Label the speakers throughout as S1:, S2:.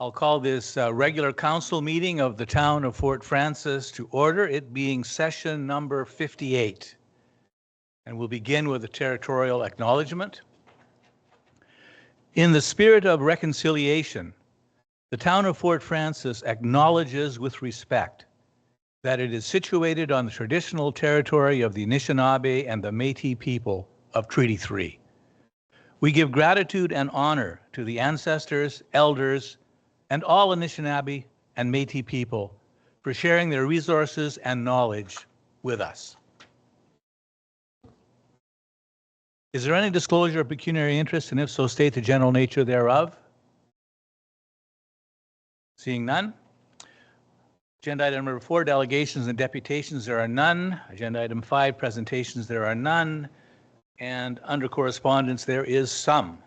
S1: I'll call this regular council meeting of the town of Fort Frances to order, it being session number 58. And we'll begin with a territorial acknowledgement. In the spirit of reconciliation, the town of Fort Frances acknowledges with respect that it is situated on the traditional territory of the Anishinaabe and the Métis people of Treaty 3. We give gratitude and honor to the ancestors, elders, and all Anishinaabe and Métis people for sharing their resources and knowledge with us. Is there any disclosure of pecuniary interest, and if so, state the general nature thereof? Seeing none. Agenda item number 4, delegations and deputations, there are none. Agenda item 5, presentations, there are none. And under correspondence, there is some.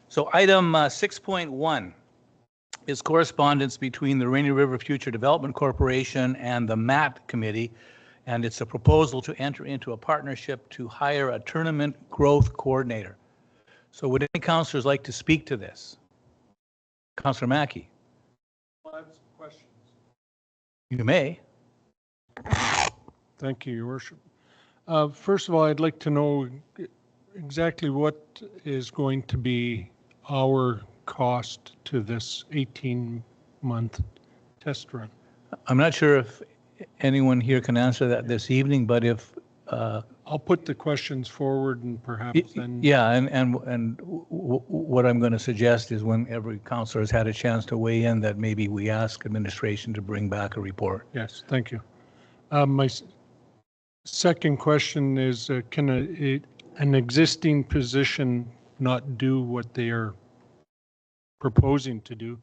S1: So item 6.1 is correspondence between the Rainy River Future Development Corporation and the MAT Committee, and it's a proposal to enter into a partnership to hire a tournament growth coordinator. So would any councillors like to speak to this? Councillor Mackey.
S2: I have some questions.
S1: You may.
S2: Thank you, Your Worship. First of all, I'd like to know exactly what is going to be our cost to this 18-month test run.
S1: I'm not sure if anyone here can answer that this evening, but if
S2: I'll put the questions forward and perhaps then.
S1: Yeah, and what I'm going to suggest is when every councillor has had a chance to weigh in, that maybe we ask administration to bring back a report.
S2: Yes, thank you. My second question is, can an existing position not do what they are proposing to do?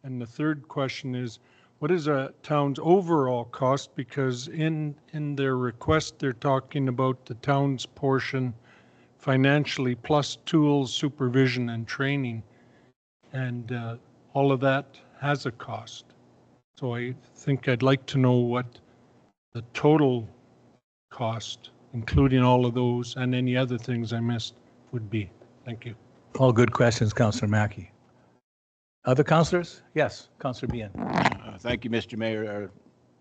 S2: And the third question is, what is a town's overall cost? Because in their request, they're talking about the town's portion financially plus tools, supervision, and training. And all of that has a cost. So I think I'd like to know what the total cost, including all of those and any other things I missed, would be. Thank you.
S1: All good questions, Councillor Mackey. Other councillors? Yes, Councillor Bien.
S3: Thank you, Mr. Mayor.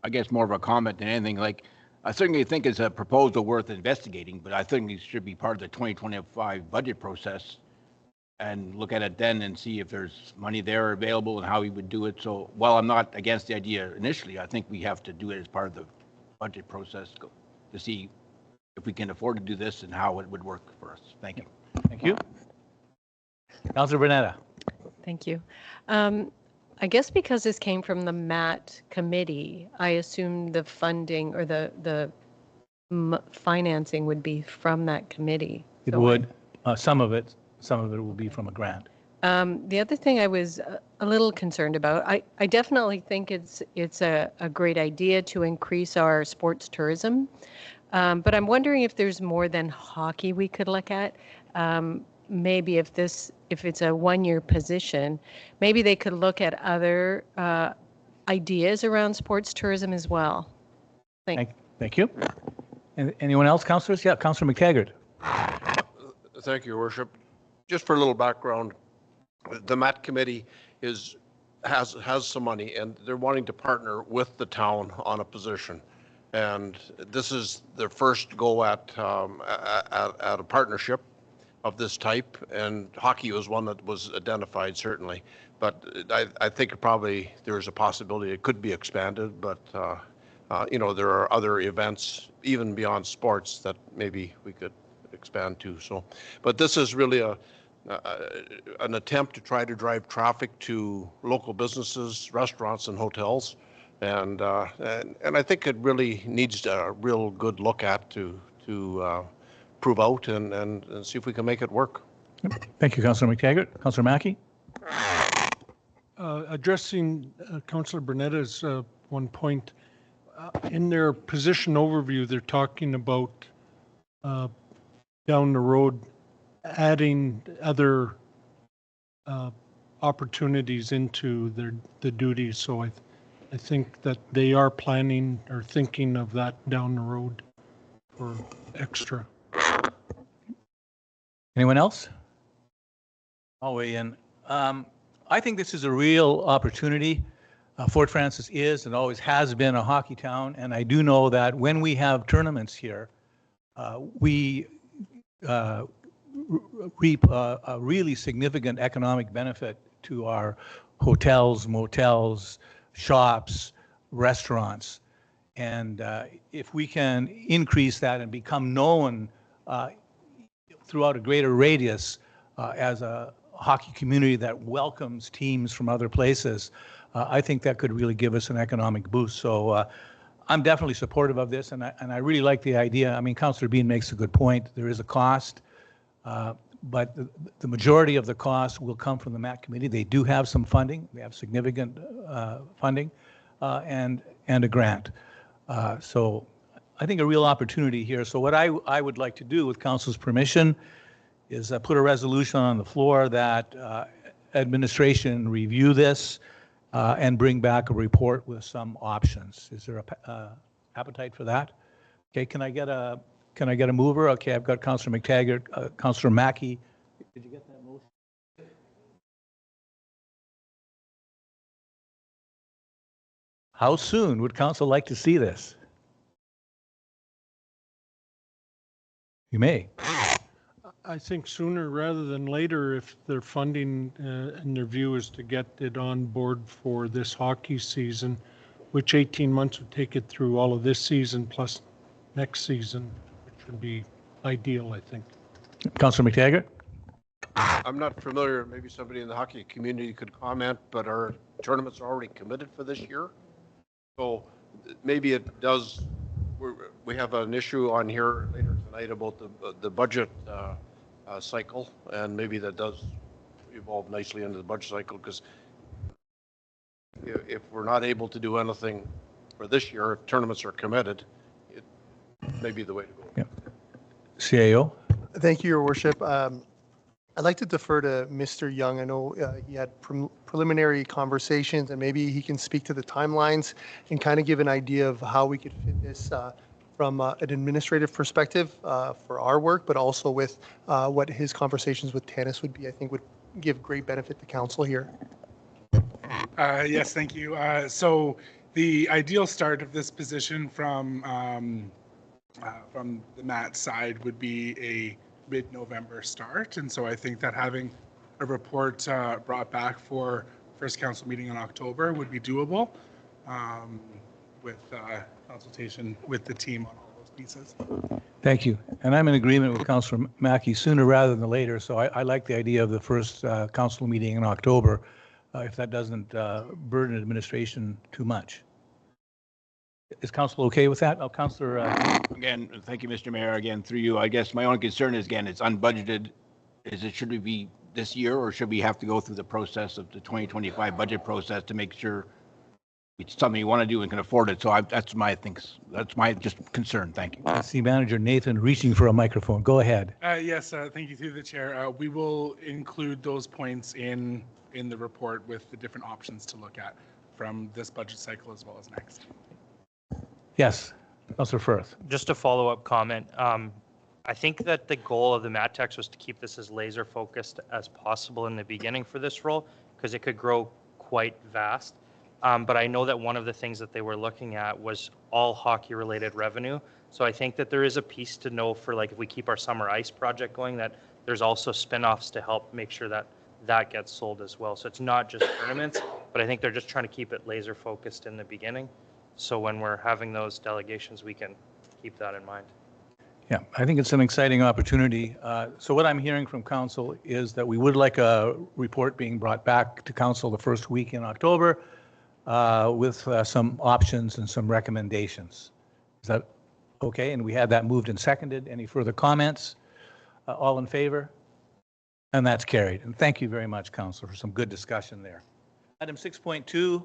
S3: I guess more of a comment than anything. Like, I certainly think it's a proposal worth investigating, but I think it should be part of the 2025 budget process and look at it then and see if there's money there available and how we would do it. So while I'm not against the idea initially, I think we have to do it as part of the budget process to see if we can afford to do this and how it would work for us. Thank you.
S1: Thank you. Councillor Bernetta.
S4: Thank you. I guess because this came from the MAT committee, I assume the funding or the financing would be from that committee.
S1: It would. Some of it will be from a grant.
S4: The other thing I was a little concerned about, I definitely think it's a great idea to increase our sports tourism, but I'm wondering if there's more than hockey we could look at. Maybe if it's a one-year position, maybe they could look at other ideas around sports tourism as well.
S1: Thank you. And anyone else, councillors? Yeah, Councillor McTaggart.
S5: Thank you, Your Worship. Just for a little background, the MAT committee has some money, and they're wanting to partner with the town on a position. And this is their first go at a partnership of this type, and hockey was one that was identified, certainly. But I think probably there's a possibility it could be expanded, but you know, there are other events, even beyond sports, that maybe we could expand to. So, but this is really an attempt to try to drive traffic to local businesses, restaurants, and hotels. And I think it really needs a real good look at to prove out and see if we can make it work.
S1: Thank you, Councillor McTaggart. Councillor Mackey.
S2: Addressing Councillor Burnetta's one point, in their position overview, they're talking about down the road adding other opportunities into the duties. So I think that they are planning or thinking of that down the road for extra.
S1: Anyone else? I'll weigh in. I think this is a real opportunity. Fort Francis is and always has been a hockey town, and I do know that when we have tournaments here, we reap a really significant economic benefit to our hotels, motels, shops, restaurants. And if we can increase that and become known throughout a greater radius as a hockey community that welcomes teams from other places, I think that could really give us an economic boost. So I'm definitely supportive of this, and I really like the idea. I mean, Councillor Bean makes a good point. There is a cost, but the majority of the cost will come from the MAT committee. They do have some funding. They have significant funding and a grant. So I think a real opportunity here. So what I would like to do, with council's permission, is put a resolution on the floor that administration review this and bring back a report with some options. Is there a appetite for that? Okay, can I get a mover? Okay, I've got Councillor McTaggart, Councillor Mackey. Did you get that motion? How soon would council like to see this? You may.
S2: I think sooner rather than later, if their funding and their view is to get it on board for this hockey season, which 18 months would take it through all of this season plus next season, which would be ideal, I think.
S1: Councillor McTaggart?
S5: I'm not familiar, maybe somebody in the hockey community could comment, but our tournaments are already committed for this year. So maybe it does, we have an issue on here later tonight about the budget cycle, and maybe that does evolve nicely into the budget cycle, because if we're not able to do anything for this year, if tournaments are committed, it may be the way to go.
S1: Yeah. CAO?
S6: Thank you, Your Worship. I'd like to defer to Mr. Young. I know he had preliminary conversations, and maybe he can speak to the timelines and kind of give an idea of how we could fit this from an administrative perspective for our work, but also with what his conversations with Tanis would be. I think would give great benefit to council here.
S7: Yes, thank you. So the ideal start of this position from the MAT side would be a mid-November start. And so I think that having a report brought back for first council meeting in October would be doable with consultation with the team on all those pieces.
S1: Thank you. And I'm in agreement with Councillor Mackey, sooner rather than later. So I like the idea of the first council meeting in October, if that doesn't burden administration too much. Is council okay with that? Councillor.
S3: Again, thank you, Mr. Mayor. Again, through you, I guess my only concern is, again, it's unbudgeted. Should we be this year, or should we have to go through the process of the 2025 budget process to make sure it's something you want to do and can afford it? So that's my just concern. Thank you.
S1: I see Manager Nathan reaching for a microphone. Go ahead.
S7: Yes, thank you through the chair. We will include those points in the report with the different options to look at from this budget cycle as well as next.
S1: Yes, Councillor Firth.
S8: Just a follow-up comment. I think that the goal of the MatTex was to keep this as laser focused as possible in the beginning for this role, because it could grow quite vast. But I know that one of the things that they were looking at was all hockey related revenue. So I think that there is a piece to know for, like, if we keep our summer ice project going, that there's also spin-offs to help make sure that that gets sold as well. So it's not just tournaments, but I think they're just trying to keep it laser focused in the beginning. So when we're having those delegations, we can keep that in mind.
S1: Yeah, I think it's an exciting opportunity. So what I'm hearing from council is that we would like a report being brought back to council the first week in October with some options and some recommendations. Is that okay? And we had that moved and seconded. Any further comments? All in favor? And that's carried. And thank you very much, council, for some good discussion there. Item 6.2.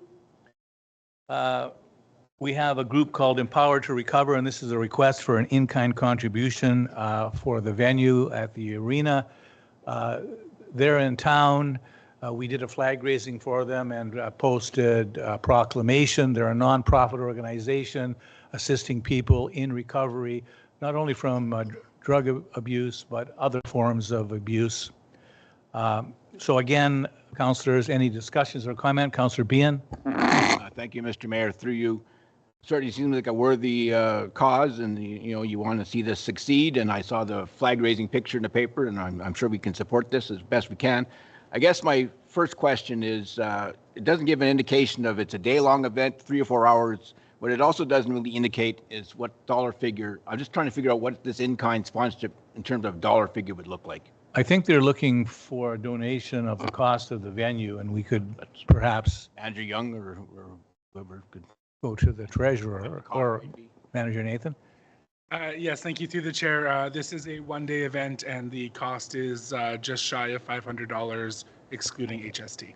S1: We have a group called Empower to Recover, and this is a request for an in-kind contribution for the venue at the arena. They're in town. We did a flag raising for them and posted a proclamation. They're a nonprofit organization assisting people in recovery, not only from drug abuse, but other forms of abuse. So again, Councillors, any discussions or comment? Councillor Behan?
S3: Thank you, Mr. Mayor. Through you, certainly seems like a worthy cause, and you want to see this succeed. And I saw the flag-raising picture in the paper, and I'm sure we can support this as best we can. I guess my first question is, it doesn't give an indication of it's a day-long event, 3 or 4 hours. What it also doesn't really indicate is what dollar figure. I'm just trying to figure out what this in-kind sponsorship in terms of dollar figure would look like.
S1: I think they're looking for a donation of the cost of the venue, and we could perhaps
S3: Andrew Young or whoever could.
S1: go to the treasurer or Manager Nathan.
S7: Yes, thank you through the chair. This is a one-day event, and the cost is just shy of $500, excluding HST,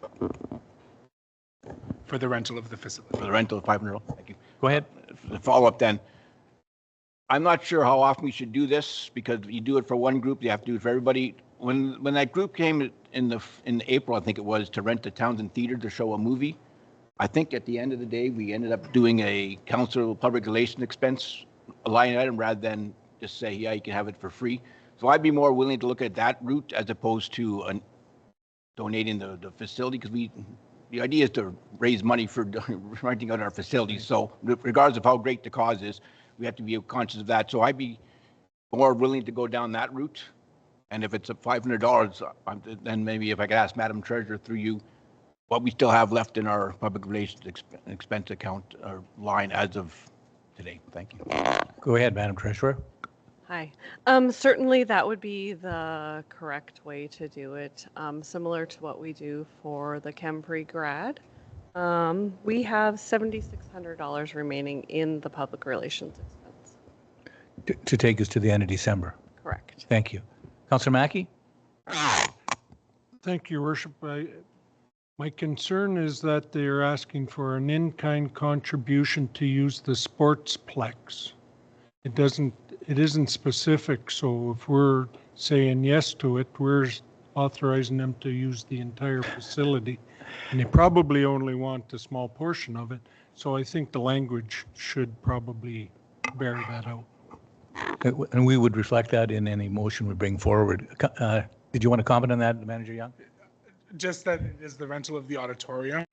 S7: for the rental of the facility.
S3: For the rental of $500. Thank you.
S1: Go ahead.
S3: The follow-up then. I'm not sure how often we should do this, because you do it for one group, you have to do it for everybody. When that group came in April, I think it was, to rent the Townsend Theater to show a movie, I think at the end of the day, we ended up doing a council public relations expense line item rather than just say, yeah, you can have it for free. So I'd be more willing to look at that route as opposed to donating the facility, because the idea is to raise money for renting out our facilities. So regardless of how great the cause is, we have to be conscious of that. So I'd be more willing to go down that route. And if it's $500, then maybe if I could ask Madam Treasurer through you, what we still have left in our public relations expense account or line as of today. Thank you.
S1: Go ahead, Madam Treasurer.
S9: Hi. Certainly that would be the correct way to do it, similar to what we do for the Kempri grad. We have $7,600 remaining in the public relations expense.
S1: To take us to the end of December.
S9: Correct.
S1: Thank you. Councillor Mackey?
S2: Thank you, Worship. My concern is that they're asking for an in-kind contribution to use the sportsplex. It isn't specific, so if we're saying yes to it, we're authorizing them to use the entire facility. And they probably only want a small portion of it, so I think the language should probably bear that out.
S1: And we would reflect that in any motion we bring forward. Did you want to comment on that, Manager Young?
S7: Just that it is the rental of the auditorium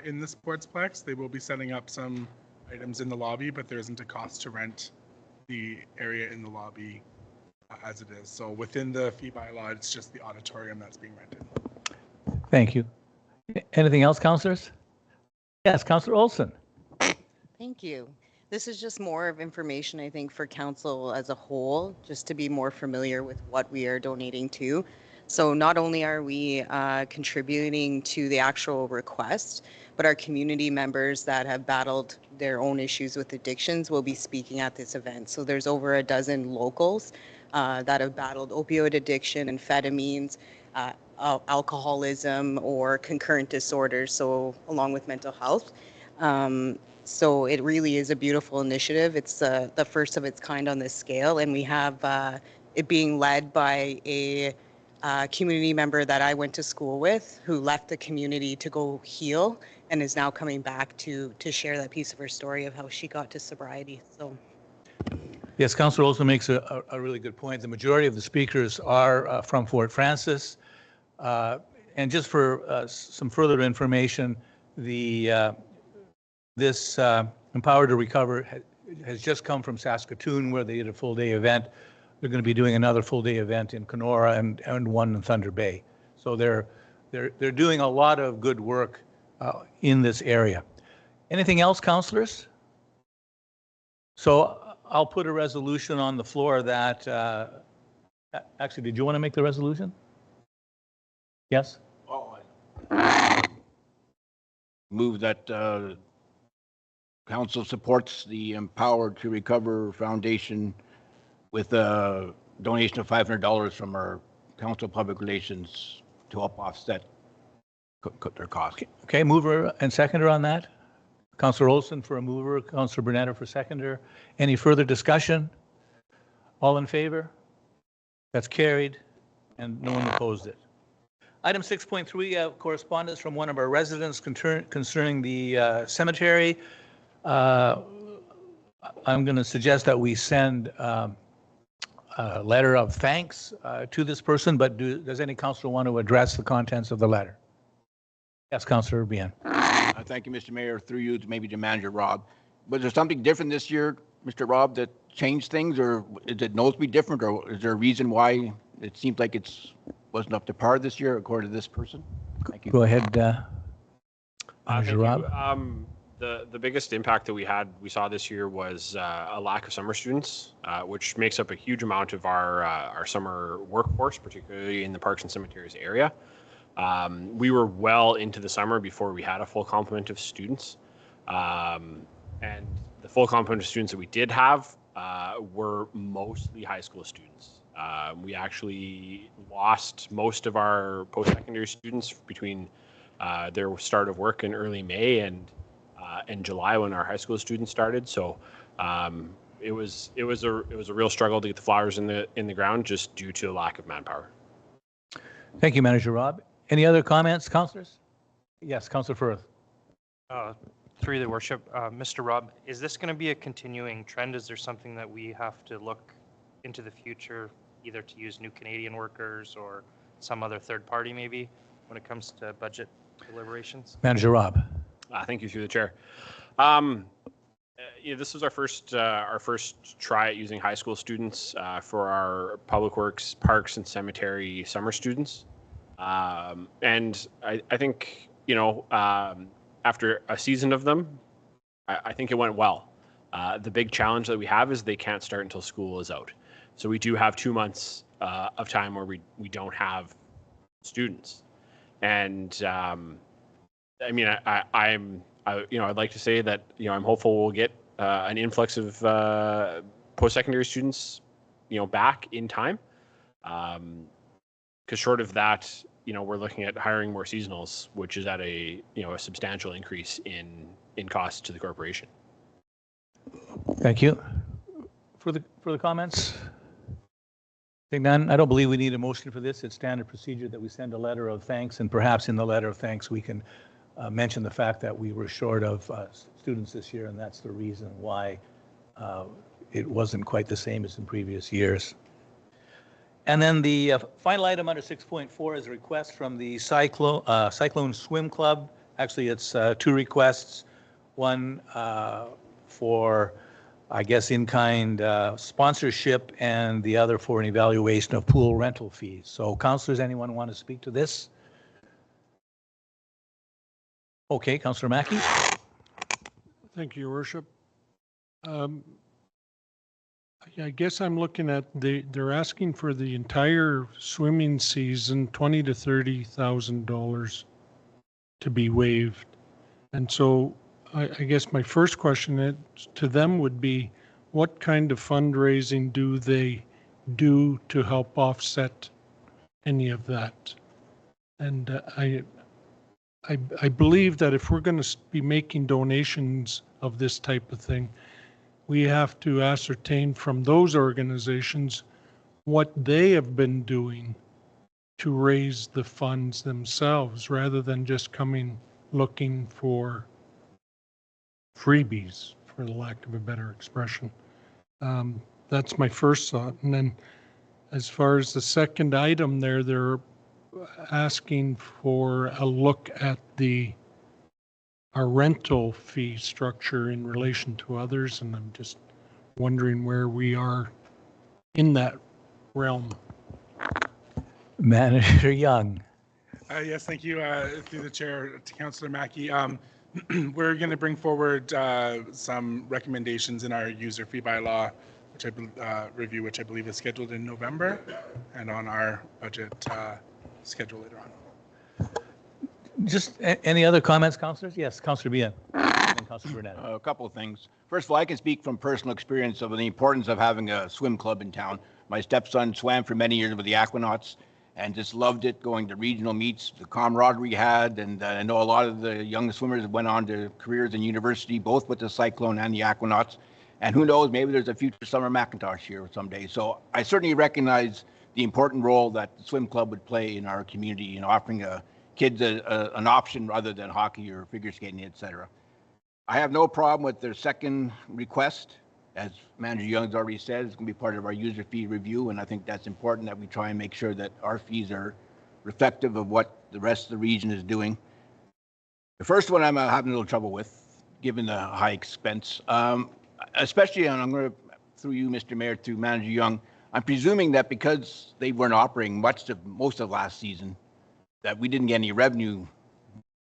S7: in the sportsplex. They will be setting up some items in the lobby, but there isn't a cost to rent the area in the lobby as it is. So within the fee bylaw, it's just the auditorium that's being rented.
S1: Thank you. Anything else, councillors? Yes, Councillor Olson.
S10: Thank you. This is just more of information, I think, for council as a whole, just to be more familiar with what we are donating to. So not only are we contributing to the actual request, but our community members that have battled their own issues with addictions will be speaking at this event. So there's over a dozen locals that have battled opioid addiction, amphetamines, alcoholism, or concurrent disorders, so along with mental health. So it really is a beautiful initiative. It's the first of its kind on this scale, and we have it being led by a community member that I went to school with, who left the community to go heal and is now coming back to share that piece of her story of how she got to sobriety. So.
S1: Yes, Councillor Olson makes a really good point. The majority of the speakers are from Fort Francis. And just for some further information, this Empower to Recover has just come from Saskatoon, where they did a full-day event. They're going to be doing another full-day event in Kenora and one in Thunder Bay. So they're doing a lot of good work in this area. Anything else, councillors? So I'll put a resolution on the floor that, actually, did you want to make the resolution? Yes?
S3: Move that council supports the Empower to Recover Foundation with a donation of $500 from our council public relations to help offset their costs.
S1: Okay, mover and seconder on that. Councillor Olson for a mover, Councillor Burnett for seconder. Any further discussion? All in favor? That's carried, and no one opposed it. Item 6.3, correspondence from one of our residents concerning the cemetery. I'm going to suggest that we send a letter of thanks to this person, but does any councillor want to address the contents of the letter? Yes, Councillor Bien.
S3: Thank you, Mr. Mayor. Through you, to maybe to Manager Rob. Was there something different this year, Mr. Rob, that changed things, or is it noticeably different, or is there a reason why it seems like wasn't up to par this year, according to this person? Thank you.
S1: Go ahead,
S11: Thank
S1: Manager
S11: you.
S1: Rob.
S11: The biggest impact that we saw this year was a lack of summer students, which makes up a huge amount of our summer workforce, particularly in the parks and cemeteries area. We were well into the summer before we had a full complement of students, and the full complement of students that we did have were mostly high school students. We actually lost most of our post-secondary students between their start of work in early May and July when our high school students started. So it was a real struggle to get the flowers in the ground just due to a lack of manpower.
S1: Thank you, Manager Rob. Any other comments, councillors? Yes, Councillor Firth.
S8: Through the worship, Mr. Rob, is this going to be a continuing trend? Is there something that we have to look into the future, either to use new Canadian workers or some other third party maybe when it comes to budget deliberations?
S1: Manager Rob.
S11: Thank you, through the chair. This was our first try at using high school students for our public works, parks, and cemetery summer students. And I think, after a season of them, I think it went well. The big challenge that we have is they can't start until school is out. So we do have 2 months of time where we don't have students. And I'd like to say that, I'm hopeful we'll get an influx of post-secondary students, back in time. Because short of that, we're looking at hiring more seasonals, which is at a substantial increase in costs to the corporation.
S1: Thank you. Further comments? Seeing none, I don't believe we need a motion for this. It's standard procedure that we send a letter of thanks, and perhaps in the letter of thanks we can mention the fact that we were short of students this year, and that's the reason why it wasn't quite the same as in previous years. And then the final item under 6.4 is a request from the Cyclone Swim Club. Actually, it's 2 requests. One for, I guess, in-kind sponsorship, and the other for an evaluation of pool rental fees. So, councillors, anyone want to speak to this? Okay, Councillor Mackey.
S2: Thank you, Your Worship. I guess I'm looking at they're asking for the entire swimming season, $20,000 to $30,000 to be waived. And so I guess my first question to them would be, what kind of fundraising do they do to help offset any of that? And I believe that if we're going to be making donations of this type of thing, we have to ascertain from those organizations what they have been doing to raise the funds themselves, rather than just coming looking for freebies, for the lack of a better expression. That's my first thought. And then as far as the second item there, they're asking for a look at our rental fee structure in relation to others, and I'm just wondering where we are in that realm.
S1: Manager Young.
S7: Yes, thank you. Through the chair to Councillor Mackey. We're going to bring forward some recommendations in our user fee bylaw, which review, which I believe is scheduled in November, and on our budget schedule later on.
S1: Just any other comments, councillors? Yes, Councillor Bien. And Councillor Burnett.
S3: A couple of things. First of all, I can speak from personal experience of the importance of having a swim club in town. My stepson swam for many years with the Aquanauts and just loved it, going to regional meets, the camaraderie we had, and I know a lot of the young swimmers went on to careers in university, both with the Cyclone and the Aquanauts. And who knows, maybe there's a future Summer Macintosh here someday. So I certainly recognize the important role that the swim club would play in our community, offering kids an option rather than hockey or figure skating, etc. I have no problem with their second request. As Manager Young's already said, it's going to be part of our user fee review, and I think that's important that we try and make sure that our fees are reflective of what the rest of the region is doing. The first one I'm having a little trouble with, given the high expense, especially, and I'm going to, through you, Mr. Mayor, to Manager Young, I'm presuming that because they weren't operating most of last season, that we didn't get any revenue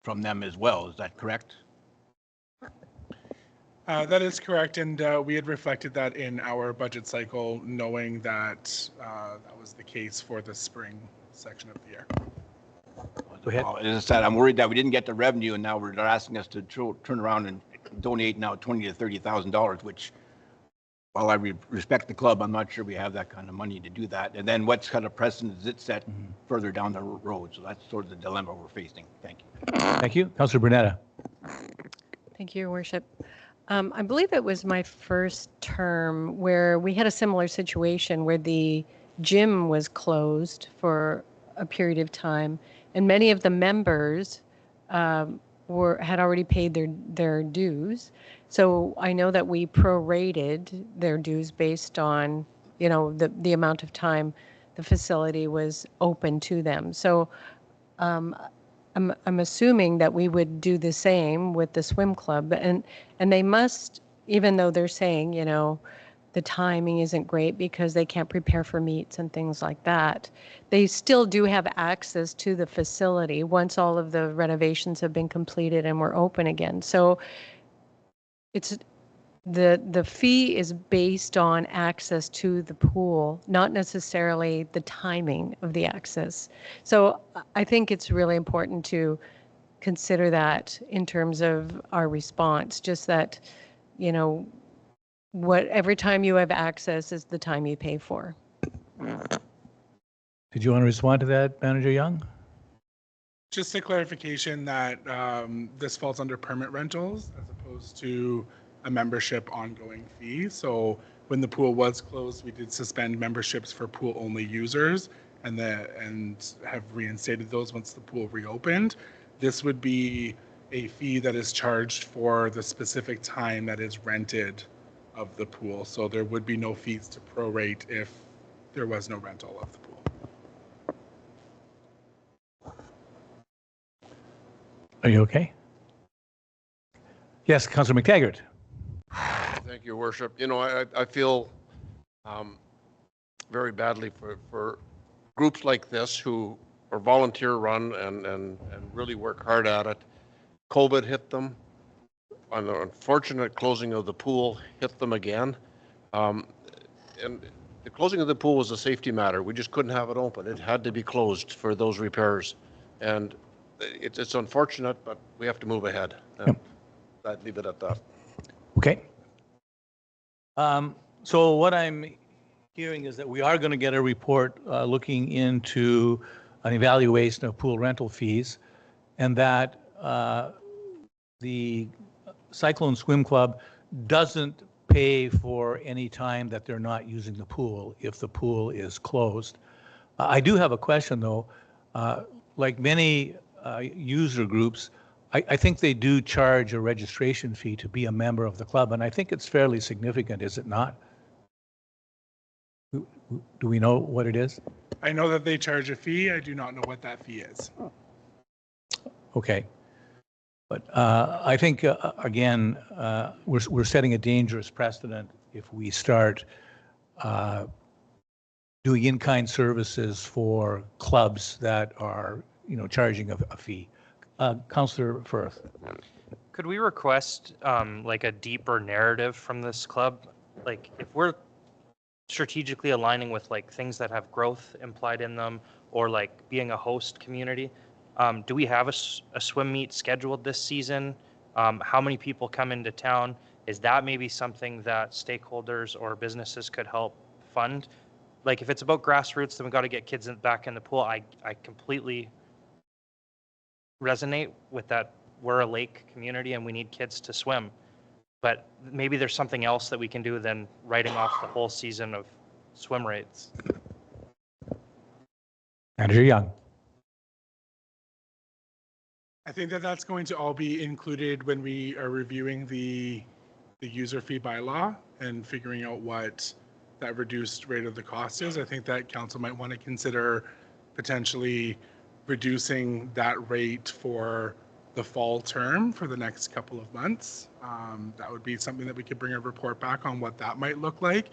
S3: from them as well. Is that correct?
S7: That is correct, and we had reflected that in our budget cycle, knowing that that was the case for the spring section of the year.
S1: Go ahead.
S3: As I said, I'm worried that we didn't get the revenue, and now they're asking us to turn around and donate now $20,000 to $30,000, which, while I respect the club, I'm not sure we have that kind of money to do that. And then what kind of precedent does it set further down the road? So that's sort of the dilemma we're facing. Thank you.
S1: Thank you. Councillor Brunetta.
S4: Thank you, Your Worship. I believe it was my first term where we had a similar situation where the gym was closed for a period of time, and many of the members had already paid their dues. So I know that we prorated their dues based on, the amount of time the facility was open to them. So I'm assuming that we would do the same with the swim club, and they must, even though they're saying, the timing isn't great because they can't prepare for meets and things like that, they still do have access to the facility once all of the renovations have been completed and we're open again. So it's the fee is based on access to the pool, not necessarily the timing of the access. So I think it's really important to consider that in terms of our response, just that, every time you have access is the time you pay for.
S1: Did you want to respond to that, Manager Young?
S7: Just a clarification that this falls under permit rentals as opposed to a membership ongoing fee. So when the pool was closed, we did suspend memberships for pool only users and have reinstated those once the pool reopened. This would be a fee that is charged for the specific time that is rented of the pool. So there would be no fees to prorate if there was no rental of the pool.
S1: Are you okay? Yes, Councillor McTaggart.
S5: Thank you, Worship. I feel very badly for groups like this who are volunteer run and really work hard at it. COVID hit them. And the unfortunate closing of the pool hit them again. And the closing of the pool was a safety matter. We just couldn't have it open. It had to be closed for those repairs. And it's unfortunate, but we have to move ahead. And I'd leave it at that.
S1: Okay. So what I'm hearing is that we are going to get a report looking into an evaluation of pool rental fees, and that the Cyclone Swim Club doesn't pay for any time that they're not using the pool if the pool is closed. I do have a question, though. Like many user groups, I think they do charge a registration fee to be a member of the club, and I think it's fairly significant, is it not? Do we know what it is?
S7: I know that they charge a fee. I do not know what that fee is.
S1: Okay. But I think, again, we're setting a dangerous precedent if we start doing in-kind services for clubs that are, charging a fee. Councillor Firth.
S8: Could we request like a deeper narrative from this club? Like if we're strategically aligning with like things that have growth implied in them or like being a host community, do we have a swim meet scheduled this season? How many people come into town? Is that maybe something that stakeholders or businesses could help fund? Like if it's about grassroots, then we got to get kids back in the pool. I completely resonate with that. We're a lake community and we need kids to swim. But maybe there's something else that we can do than writing off the whole season of swim rates.
S1: Andrew Young.
S7: I think that that's going to all be included when we are reviewing the user fee bylaw and figuring out what that reduced rate of the cost is. I think that council might want to consider potentially reducing that rate for the fall term for the next couple of months. That would be something that we could bring a report back on what that might look like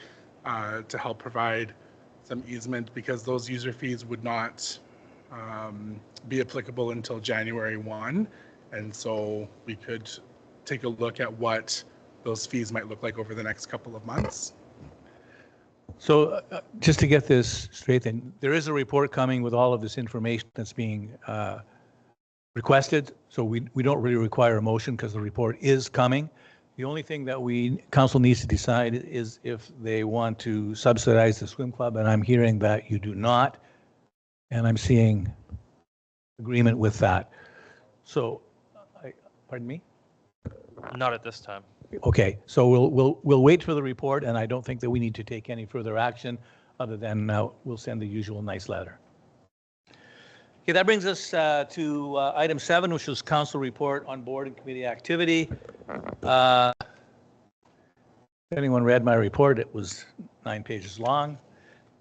S7: to help provide some easement, because those user fees would not be applicable until January 1. And so we could take a look at what those fees might look like over the next couple of months.
S1: So just to get this straight, then, there is a report coming with all of this information that's being requested. So we don't really require a motion because the report is coming. The only thing that council needs to decide is if they want to subsidize the swim club, and I'm hearing that you do not, and I'm seeing agreement with that. So, pardon me?
S8: Not at this time.
S1: Okay, so we'll wait for the report, and I don't think that we need to take any further action other than we'll send the usual nice letter. Okay, that brings us to item 7, which was council report on board and committee activity. If anyone read my report, it was 9 pages long,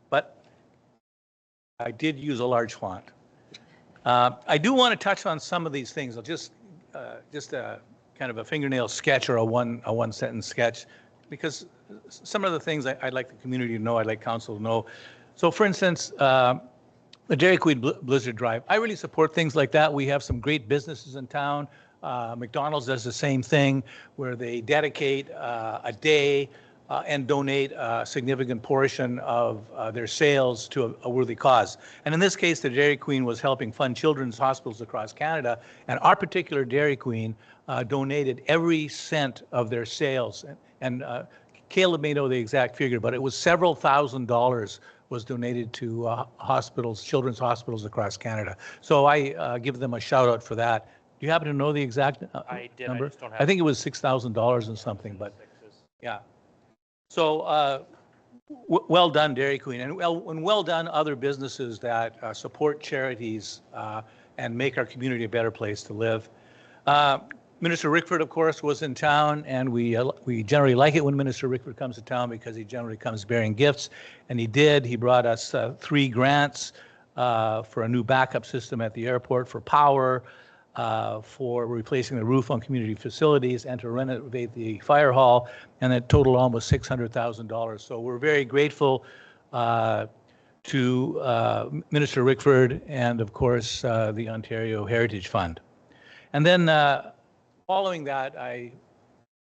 S1: but I did use a large font. I do want to touch on some of these things. I'll just kind of a fingernail sketch or a one sentence sketch, because some of the things I'd like the community to know, I'd like council to know. So for instance, the Dairy Queen Blizzard Drive, I really support things like that. We have some great businesses in town. McDonald's does the same thing, where they dedicate a day and donate a significant portion of their sales to a worthy cause. And in this case, the Dairy Queen was helping fund children's hospitals across Canada, and our particular Dairy Queen donated every cent of their sales. And Caleb may know the exact figure, but it was several $1,000s was donated to hospitals, children's hospitals across Canada. So I give them a shout out for that. Do you happen to know the exact
S8: I did.
S1: number?
S8: I just don't have
S1: I think it was $6,000 and something, but yeah. So well done, Dairy Queen, and well done other businesses that support charities and make our community a better place to live. Minister Rickford, of course, was in town, and we generally like it when Minister Rickford comes to town because he generally comes bearing gifts, and he did. He brought us 3 grants for a new backup system at the airport, for power, for replacing the roof on community facilities, and to renovate the fire hall, and it totaled almost $600,000. So we're very grateful to Minister Rickford and, of course, the Ontario Heritage Fund. And then following that, I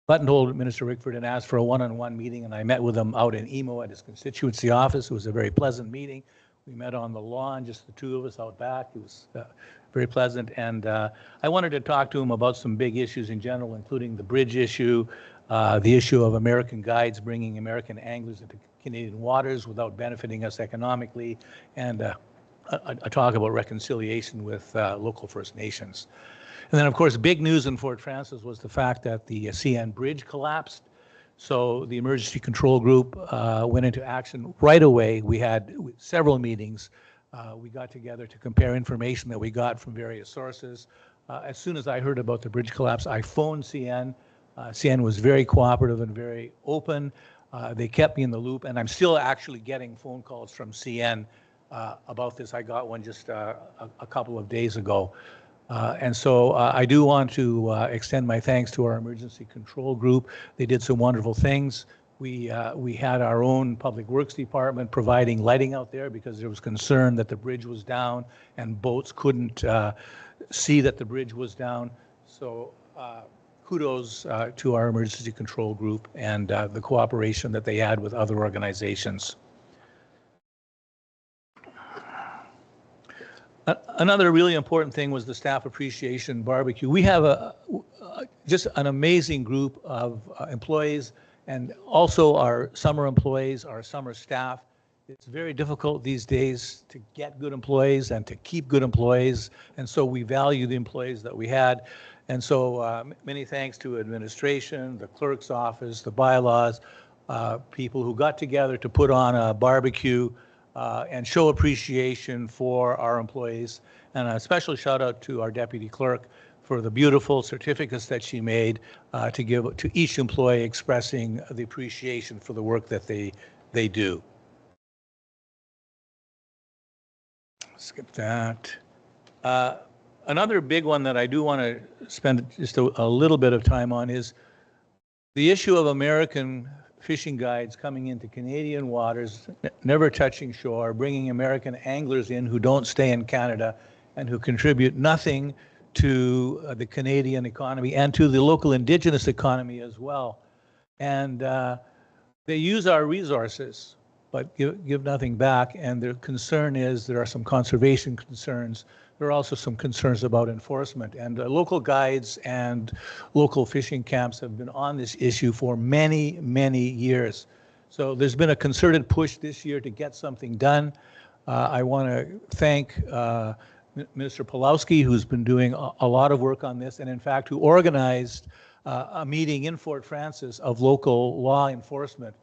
S1: buttonholed Minister Rickford and asked for a one-on-one meeting, and I met with him out in Emo at his constituency office. It was a very pleasant meeting. We met on the lawn, just the 2 of us out back. It was very pleasant, and I wanted to talk to him about some big issues in general, including the bridge issue, the issue of American guides bringing American anglers into Canadian waters without benefiting us economically, and a talk about reconciliation with local First Nations. And then, of course, big news in Fort Frances was the fact that the CN bridge collapsed. So the emergency control group went into action right away. We had several meetings. We got together to compare information that we got from various sources. As soon as I heard about the bridge collapse, I phoned CN. CN was very cooperative and very open. They kept me in the loop, and I'm still actually getting phone calls from CN about this. I got one just a couple of days ago. And so I do want to extend my thanks to our emergency control group. They did some wonderful things. We had our own public works department providing lighting out there because there was concern that the bridge was down and boats couldn't see that the bridge was down. So kudos to our emergency control group and the cooperation that they had with other organizations. Another really important thing was the staff appreciation barbecue. We have just an amazing group of employees, and also our summer employees, our summer staff. It's very difficult these days to get good employees and to keep good employees, and so we value the employees that we had. And so many thanks to administration, the clerk's office, the bylaws, people who got together to put on a barbecue and show appreciation for our employees. And a special shout out to our deputy clerk for the beautiful certificates that she made to give to each employee, expressing the appreciation for the work that they do. Skip that. Another big one that I do want to spend just a little bit of time on is the issue of American fishing guides coming into Canadian waters, never touching shore, bringing American anglers in who don't stay in Canada and who contribute nothing to the Canadian economy and to the local Indigenous economy as well. And they use our resources, but give nothing back. And their concern is there are some conservation concerns. There are also some concerns about enforcement. And local guides and local fishing camps have been on this issue for many, many years. So there's been a concerted push this year to get something done. I want to thank Minister Pawlowski, who's been doing a lot of work on this, and in fact, who organized a meeting in Fort Francis of local law enforcement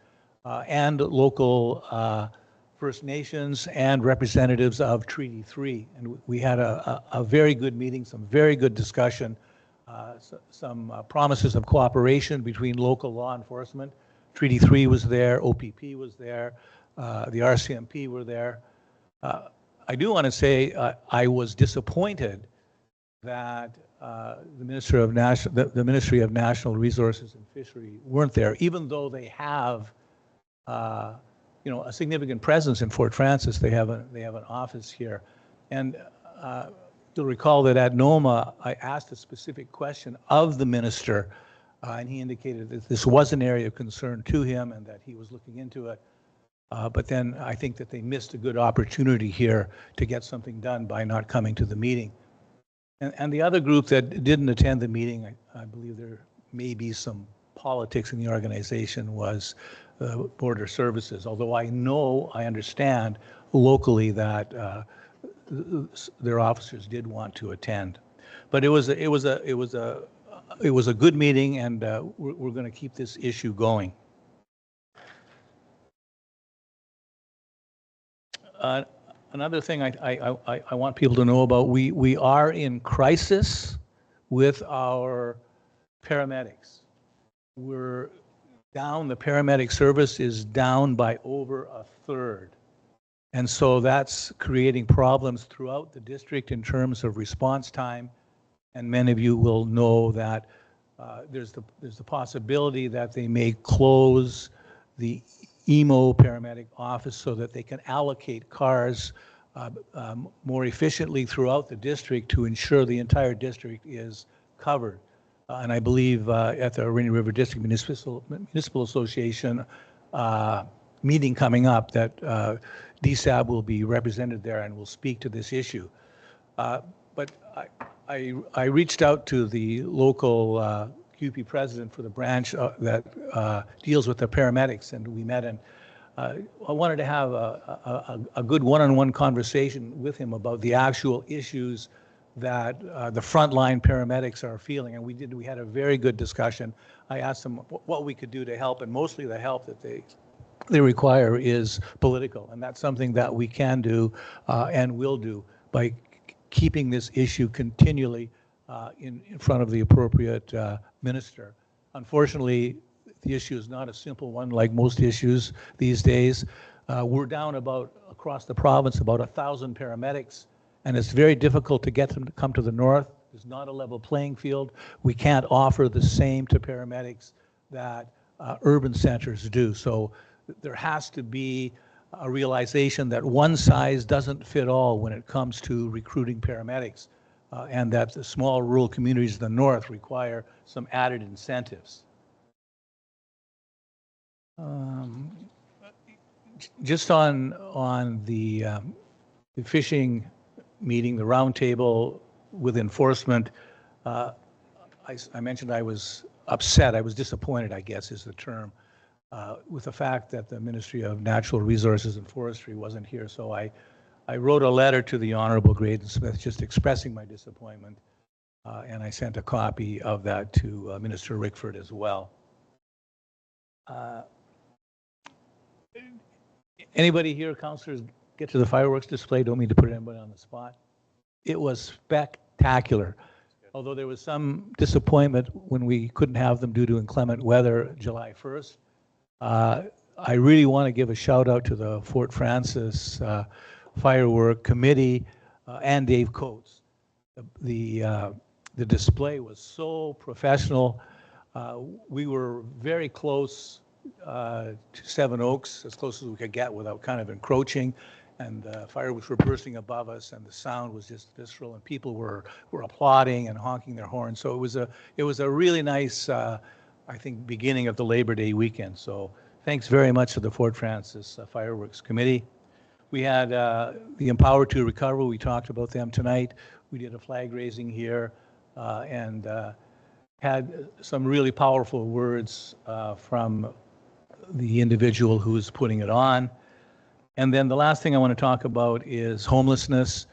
S1: and local First Nations and representatives of Treaty 3. And we had a very good meeting, some very good discussion, some promises of cooperation between local law enforcement. Treaty 3 was there, OPP was there, the RCMP were there. I do want to say I was disappointed that the Ministry of National Resources and Fishery weren't there, even though they have a significant presence in Fort Francis. They have an office here. And you'll recall that at NOMA, I asked a specific question of the minister, and he indicated that this was an area of concern to him and that he was looking into it. But then I think that they missed a good opportunity here to get something done by not coming to the meeting. And the other group that didn't attend the meeting, I believe there may be some politics in the organization, was Border Services, although I understand locally that their officers did want to attend. But it was a good meeting, and we're going to keep this issue going. Another thing I want people to know about, we are in crisis with our paramedics. We're down, the paramedic service is down by over 1/3. And so that's creating problems throughout the district in terms of response time. And many of you will know that there's the possibility that they may close the EMO paramedic office so that they can allocate cars more efficiently throughout the district to ensure the entire district is covered. And I believe at the Rainy River District Municipal Association meeting coming up that DSAB will be represented there and will speak to this issue. But I reached out to the local QP president for the branch that deals with the paramedics, and we met, and I wanted to have a good one-on-one conversation with him about the actual issues that the frontline paramedics are feeling, and we had a very good discussion. I asked them what we could do to help, and mostly the help that they require is political, and that's something that we can do and will do by keeping this issue continually in front of the appropriate minister. Unfortunately, the issue is not a simple one like most issues these days. We're down across the province about 1,000 paramedics, and it's very difficult to get them to come to the north. There's not a level playing field. We can't offer the same to paramedics that urban centers do. So there has to be a realization that one size doesn't fit all when it comes to recruiting paramedics, and that the small rural communities in the north require some added incentives. Just on the fishing meeting, the roundtable with enforcement, I mentioned I was upset. I was disappointed, I guess is the term, with the fact that the Ministry of Natural Resources and Forestry wasn't here. So I wrote a letter to the Honorable Graydon Smith just expressing my disappointment, and I sent a copy of that to Minister Rickford as well. Anybody here, councillors, get to the fireworks display? Don't mean to put anybody on the spot. It was spectacular. Although there was some disappointment when we couldn't have them due to inclement weather July 1st. I really want to give a shout out to the Fort Francis Firework Committee and Dave Coates. the display was so professional. We were very close to Seven Oaks, as close as we could get without kind of encroaching. And fireworks were bursting above us, and the sound was just visceral, and people were applauding and honking their horns. So it was a really nice, I think, beginning of the Labor Day weekend. So thanks very much to the Fort Francis Fireworks Committee. We had the Empower to Recover. We talked about them tonight. We did a flag raising here and had some really powerful words from the individual who's putting it on. And then the last thing I want to talk about is homelessness.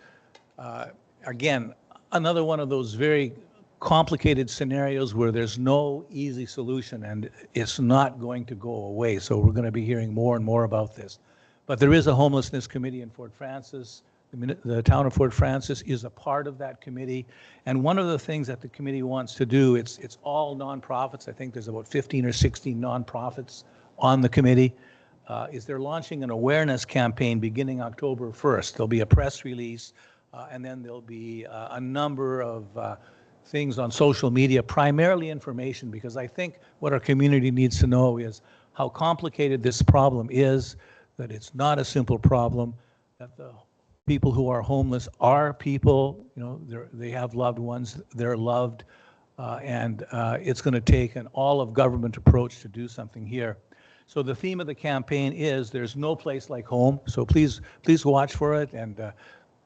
S1: Again, another one of those very complicated scenarios where there's no easy solution and it's not going to go away. So we're going to be hearing more and more about this. But there is a homelessness committee in Fort Francis. The town of Fort Francis is a part of that committee. And one of the things that the committee wants to do, it's all nonprofits. I think there's about 15 or 16 nonprofits on the committee. Is they're launching an awareness campaign beginning October 1st. There'll be a press release, and then there'll be a number of things on social media, primarily information, because I think what our community needs to know is how complicated this problem is, that it's not a simple problem, that the people who are homeless are people, they have loved ones, they're loved, and it's going to take an all-of-government approach to do something here. So the theme of the campaign is "There's no place like home." So please watch for it and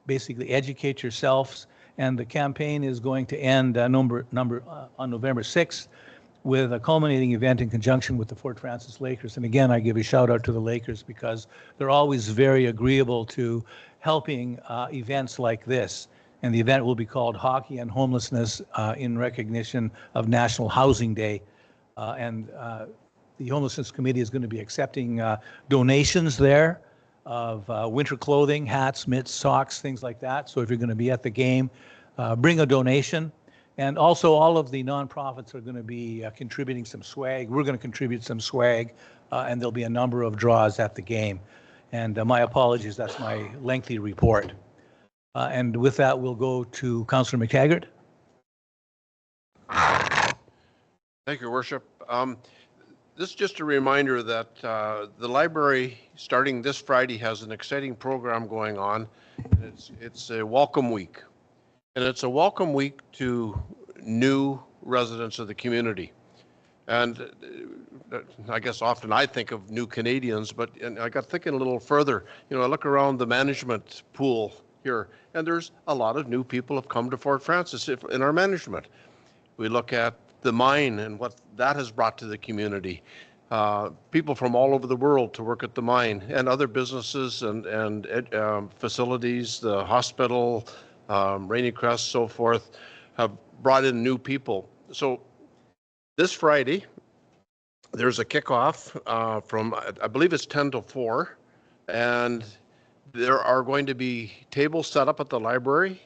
S1: basically educate yourselves. And the campaign is going to end on November 6th with a culminating event in conjunction with the Fort Francis Lakers. And again, I give a shout out to the Lakers because they're always very agreeable to helping events like this. And the event will be called Hockey and Homelessness in recognition of National Housing Day. The Homelessness Committee is going to be accepting donations there of winter clothing, hats, mitts, socks, things like that. So if you're going to be at the game, bring a donation. And also all of the nonprofits are going to be contributing some swag. We're going to contribute some swag, and there'll be a number of draws at the game. And my apologies, that's my lengthy report. And with that, we'll go to Councillor McTaggart.
S5: Thank you, Your Worship. This is just a reminder that the library, starting this Friday, has an exciting program going on. It's a welcome week. And it's a welcome week to new residents of the community. And I guess often I think of new Canadians, but I got thinking a little further. I look around the management pool here, and there's a lot of new people have come to Fort Francis in our management. We look at the mine and what that has brought to the community. People from all over the world to work at the mine, and other businesses and facilities, the hospital, Rainy Crest, so forth, have brought in new people. So this Friday, there's a kickoff from, I believe it's 10 to 4, and there are going to be tables set up at the library,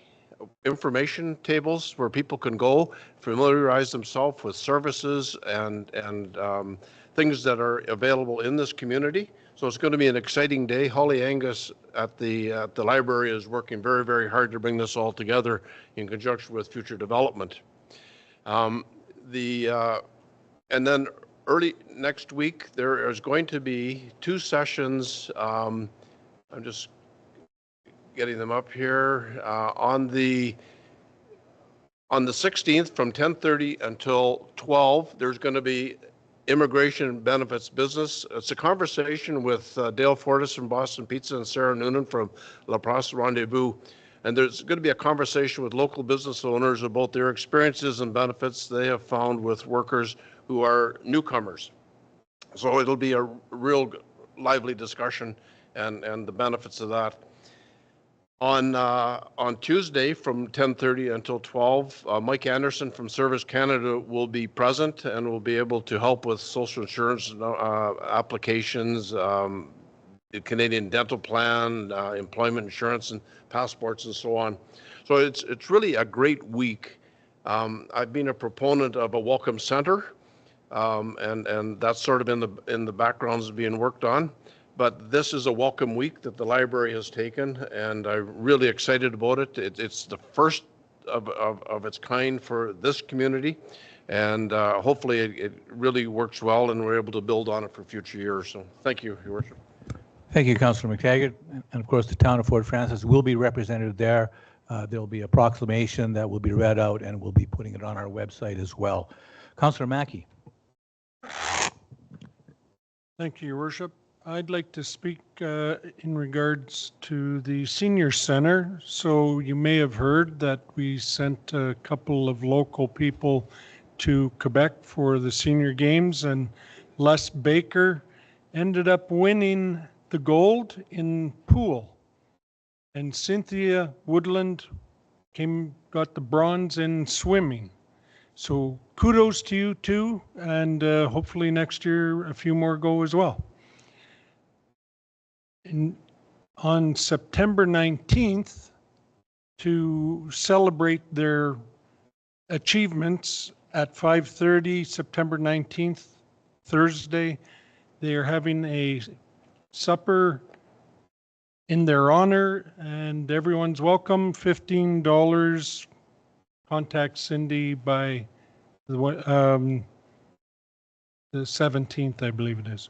S5: information tables where people can go familiarize themselves with services and things that are available in this community. So it's going to be an exciting day. Holly Angus at the library is working very, very hard to bring this all together in conjunction with future development. And then early next week, there is going to be 2 sessions. I'm just getting them up here. On the 16th from 10:30 until 12, there's going to be Immigration Benefits Business. It's a conversation with Dale Fortis from Boston Pizza and Sarah Noonan from La Place Rendezvous. And there's going to be a conversation with local business owners about their experiences and benefits they have found with workers who are newcomers. So it'll be a real lively discussion and the benefits of that. On Tuesday from 10:30 until 12, Mike Anderson from Service Canada will be present and will be able to help with social insurance applications, the Canadian dental plan, employment insurance and passports and so on. So it's really a great week. I've been a proponent of a welcome center, and that's sort of in the backgrounds being worked on. But this is a welcome week that the library has taken, and I'm really excited about it. It's the first of its kind for this community. And hopefully it really works well and we're able to build on it for future years. So thank you, Your Worship.
S1: Thank you, Councillor McTaggart. And of course, the town of Fort Francis will be represented there. There'll be a proclamation that will be read out, and we'll be putting it on our website as well. Councillor Mackey.
S2: Thank you, Your Worship. I'd like to speak in regards to the senior center. So you may have heard that we sent a couple of local people to Quebec for the senior games, and Les Baker ended up winning the gold in pool. And Cynthia Woodland got the bronze in swimming. So kudos to you too, and hopefully next year a few more go as well. On September 19th, to celebrate their achievements at 5:30, September 19th, Thursday, they are having a supper in their honor, and everyone's welcome. $15. Contact Cindy by the 17th, I believe it is.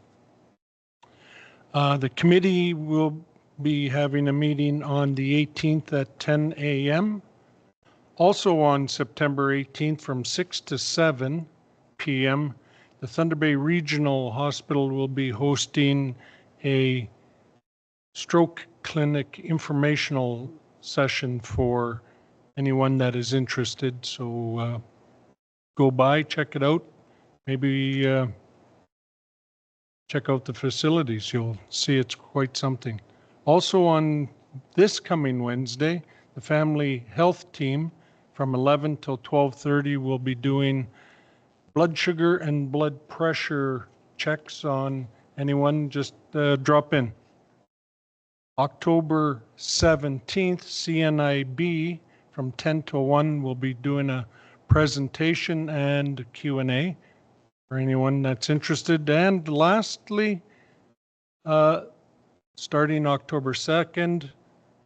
S2: The committee will be having a meeting on the 18th at 10 a.m. Also on September 18th from 6 to 7 p.m., the Thunder Bay Regional Hospital will be hosting a stroke clinic informational session for anyone that is interested. So go by, check it out. Maybe check out the facilities. You'll see it's quite something. Also on this coming Wednesday, the family health team from 11 till 12:30 will be doing blood sugar and blood pressure checks on anyone. Just drop in. October 17th, CNIB from 10 to 1 will be doing a presentation and Q&A for anyone that's interested. And lastly, starting October 2nd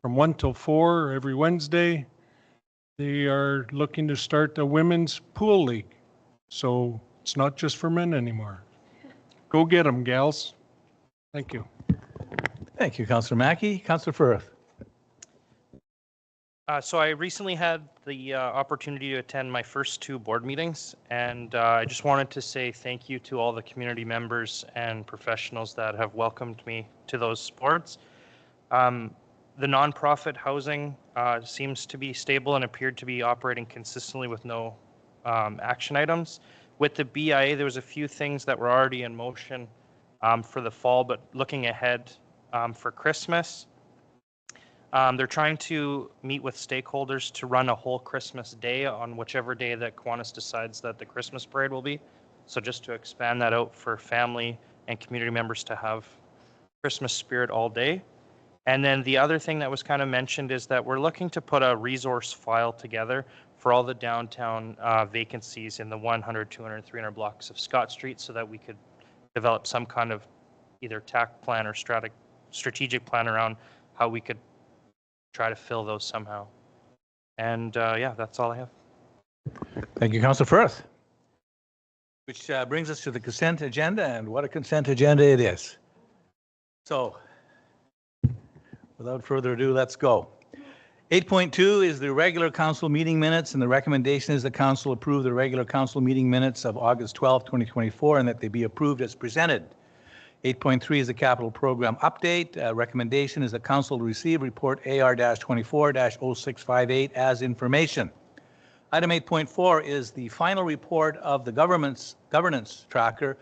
S2: from 1 till 4 every Wednesday, they are looking to start a women's pool league. So it's not just for men anymore. Go get them, gals. Thank you.
S1: Thank you, Councillor Mackey. Councillor Firth.
S8: So I recently had the opportunity to attend my first 2 board meetings, and I just wanted to say thank you to all the community members and professionals that have welcomed me to those boards. The nonprofit housing seems to be stable and appeared to be operating consistently with no action items. With the BIA, there was a few things that were already in motion for the fall, but looking ahead for Christmas, they're trying to meet with stakeholders to run a whole Christmas day on whichever day that Kiwanis decides that the Christmas parade will be. So just to expand that out for family and community members to have Christmas spirit all day. And then the other thing that was kind of mentioned is that we're looking to put a resource file together for all the downtown vacancies in the 100, 200, 300 blocks of Scott Street so that we could develop some kind of either TAC plan or strategic plan around how we could try to fill those somehow. And yeah, that's all I have.
S1: Thank you, Councillor Firth. Which brings us to the consent agenda, and what a consent agenda it is. So, without further ado, let's go. 8.2 is the regular council meeting minutes, and the recommendation is the council approve the regular council meeting minutes of August 12, 2024, and that they be approved as presented. 8.3 is the capital program update. Recommendation is the council receive report AR-24-0658 as information. Item 8.4 is the final report of the governance tracker.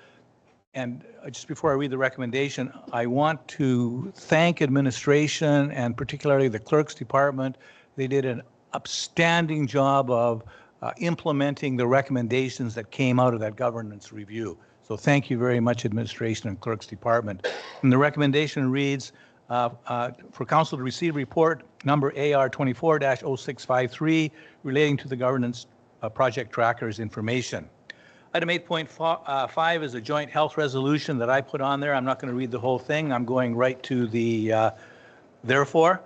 S1: And just before I read the recommendation, I want to thank administration and particularly the clerk's department. They did an upstanding job of implementing the recommendations that came out of that governance review. So thank you very much, administration and clerk's department. And the recommendation reads, for council to receive report number AR-24-0653 relating to the governance project trackers information. Item 8.5 is a joint health resolution that I put on there. I'm not going to read the whole thing. I'm going right to the therefore.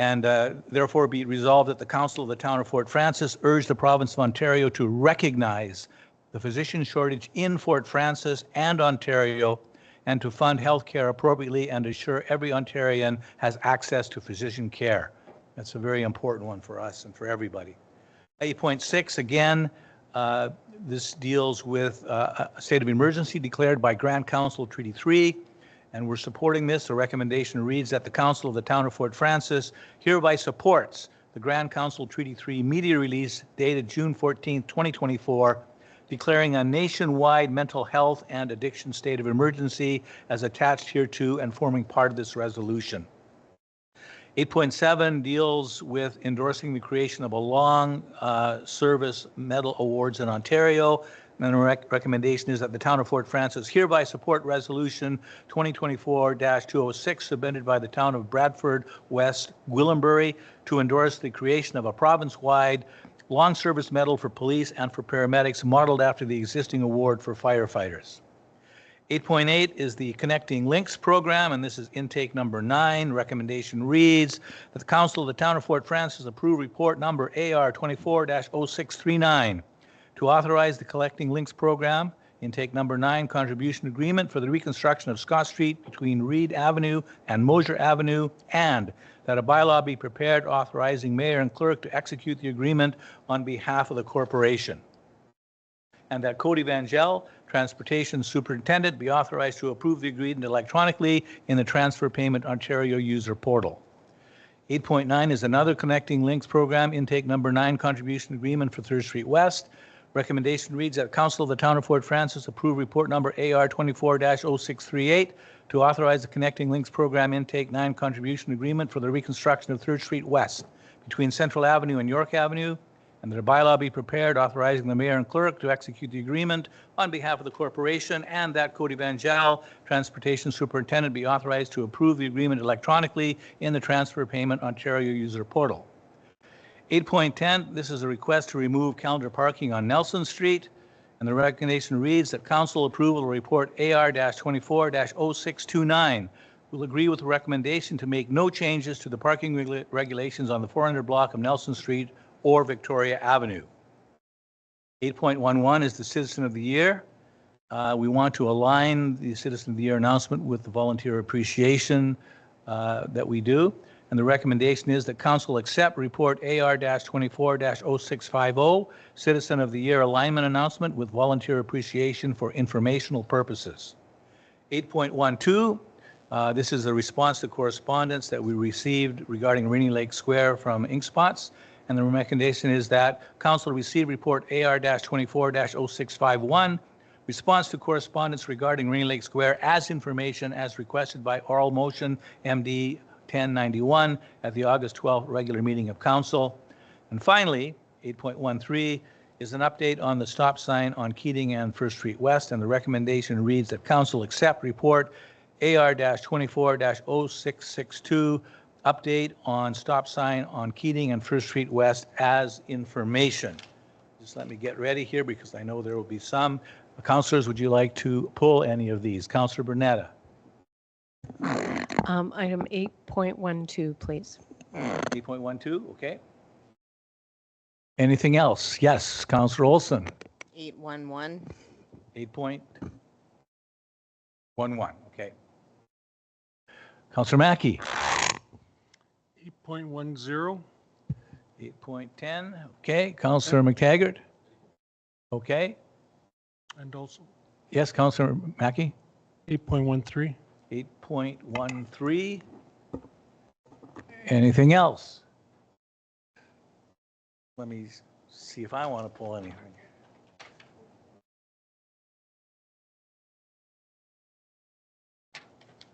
S1: And therefore be it resolved that the Council of the Town of Fort Francis urge the province of Ontario to recognize the physician shortage in Fort Francis and Ontario, and to fund healthcare appropriately and assure every Ontarian has access to physician care. That's a very important one for us and for everybody. 8.6, again, this deals with a state of emergency declared by Grand Council Treaty 3, and we're supporting this. The recommendation reads that the Council of the Town of Fort Francis hereby supports the Grand Council Treaty 3 media release dated June 14, 2024, declaring a nationwide mental health and addiction state of emergency as attached hereto and forming part of this resolution. 8.7 deals with endorsing the creation of a long service medal awards in Ontario. And the recommendation is that the Town of Fort Francis hereby support Resolution 2024-206 submitted by the Town of Bradford West Gwillimbury to endorse the creation of a province-wide long service medal for police and for paramedics modeled after the existing award for firefighters. 8.8 is the Connecting Links program, and this is intake number 9. Recommendation reads that the Council of the Town of Fort Francis approve report number AR 24-0639 to authorize the Connecting Links program, intake number 9, contribution agreement for the reconstruction of Scott Street between Reed Avenue and Mosier Avenue, and that a bylaw be prepared authorizing mayor and clerk to execute the agreement on behalf of the corporation. And that Cody Vangel, Transportation Superintendent, be authorized to approve the agreement electronically in the Transfer Payment Ontario user portal. 8.9 is another Connecting Links program, intake number 9, contribution agreement for 3rd Street West. Recommendation reads that Council of the Town of Fort Francis approve report number AR 24-0638 to authorize the Connecting Links program intake 9 contribution agreement for the reconstruction of 3rd Street West between Central Avenue and York Avenue, and that a bylaw be prepared authorizing the mayor and clerk to execute the agreement on behalf of the corporation, and that Cody Vangel, Transportation Superintendent, be authorized to approve the agreement electronically in the Transfer Payment Ontario user portal. 8.10, this is a request to remove calendar parking on Nelson Street, and the recommendation reads that council approval will report AR-24-0629 will agree with the recommendation to make no changes to the parking regulations on the 400 block of Nelson Street or Victoria Avenue. 8.11 is the Citizen of the Year. We want to align the Citizen of the Year announcement with the volunteer appreciation that we do. And the recommendation is that council accept report AR-24-0650, Citizen of the Year alignment announcement with volunteer appreciation for informational purposes. 8.12, this is a response to correspondence that we received regarding Rainy Lake Square from Ink Spots. And the recommendation is that council receive report AR-24-0651, response to correspondence regarding Rainy Lake Square as information as requested by oral motion MD 1091 at the August 12th regular meeting of council. And finally, 8.13 is an update on the stop sign on Keating and First Street West, and the recommendation reads that council accept report AR-24-0662, update on stop sign on Keating and First Street West as information. Just let me get ready here because I know there will be some. Councillors, would you like to pull any of these? Councillor Bernetta.
S4: Item 8.12, please.
S1: 8.12, okay. Anything else? Yes, Councillor Olson.
S10: 811.
S1: 8.11, okay. Councillor Mackey.
S2: 8.10.
S1: 8.10, okay. Councillor McTaggart. Okay.
S2: And also
S1: Yes, Councillor Mackey.
S2: 8.13.
S1: 8.13. Anything else? Let me see if I want to pull anything.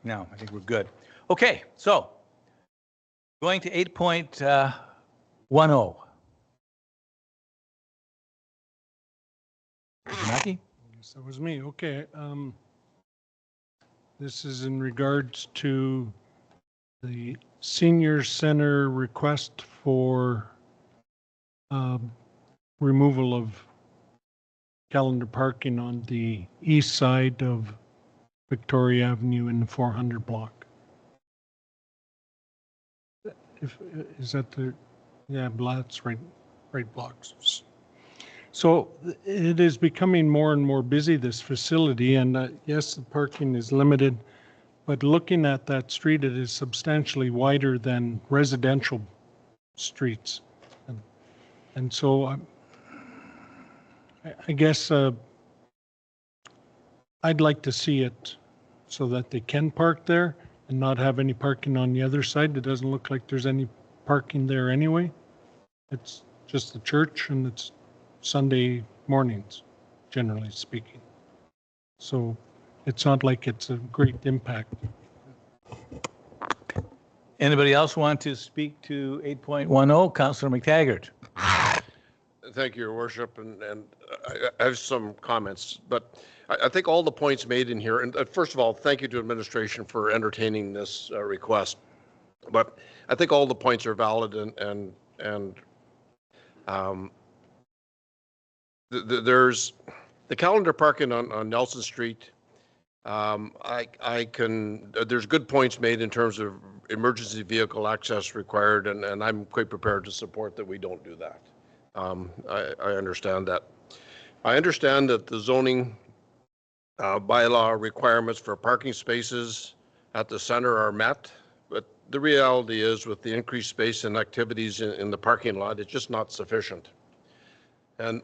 S1: No, I think we're good. Okay, so going to 8.10. Mackey?
S2: Yes, that was me. Okay. This is in regards to the senior center request for removal of calendar parking on the east side of Victoria Avenue in the 400 block. if, is that the, yeah, Blatt's right blocks. So it is becoming more and more busy, this facility, and yes, the parking is limited, but looking at that street, it is substantially wider than residential streets. And so I guess I'd like to see it so that they can park there and not have any parking on the other side. It doesn't look like there's any parking there anyway. It's just the church and it's Sunday mornings, generally speaking. So it's not like it's a great impact.
S1: Anybody else want to speak to 8.10? Councillor McTaggart.
S5: Thank you, Your Worship, and I have some comments, but I think all the points made in here, and first of all, thank you to administration for entertaining this request. But I think all the points are valid, and there's the calendar parking on Nelson Street. There's good points made in terms of emergency vehicle access required, and I'm quite prepared to support that we don't do that. I understand that. I understand that the zoning bylaw requirements for parking spaces at the center are met, but the reality is with the increased space and activities in the parking lot, it's just not sufficient. And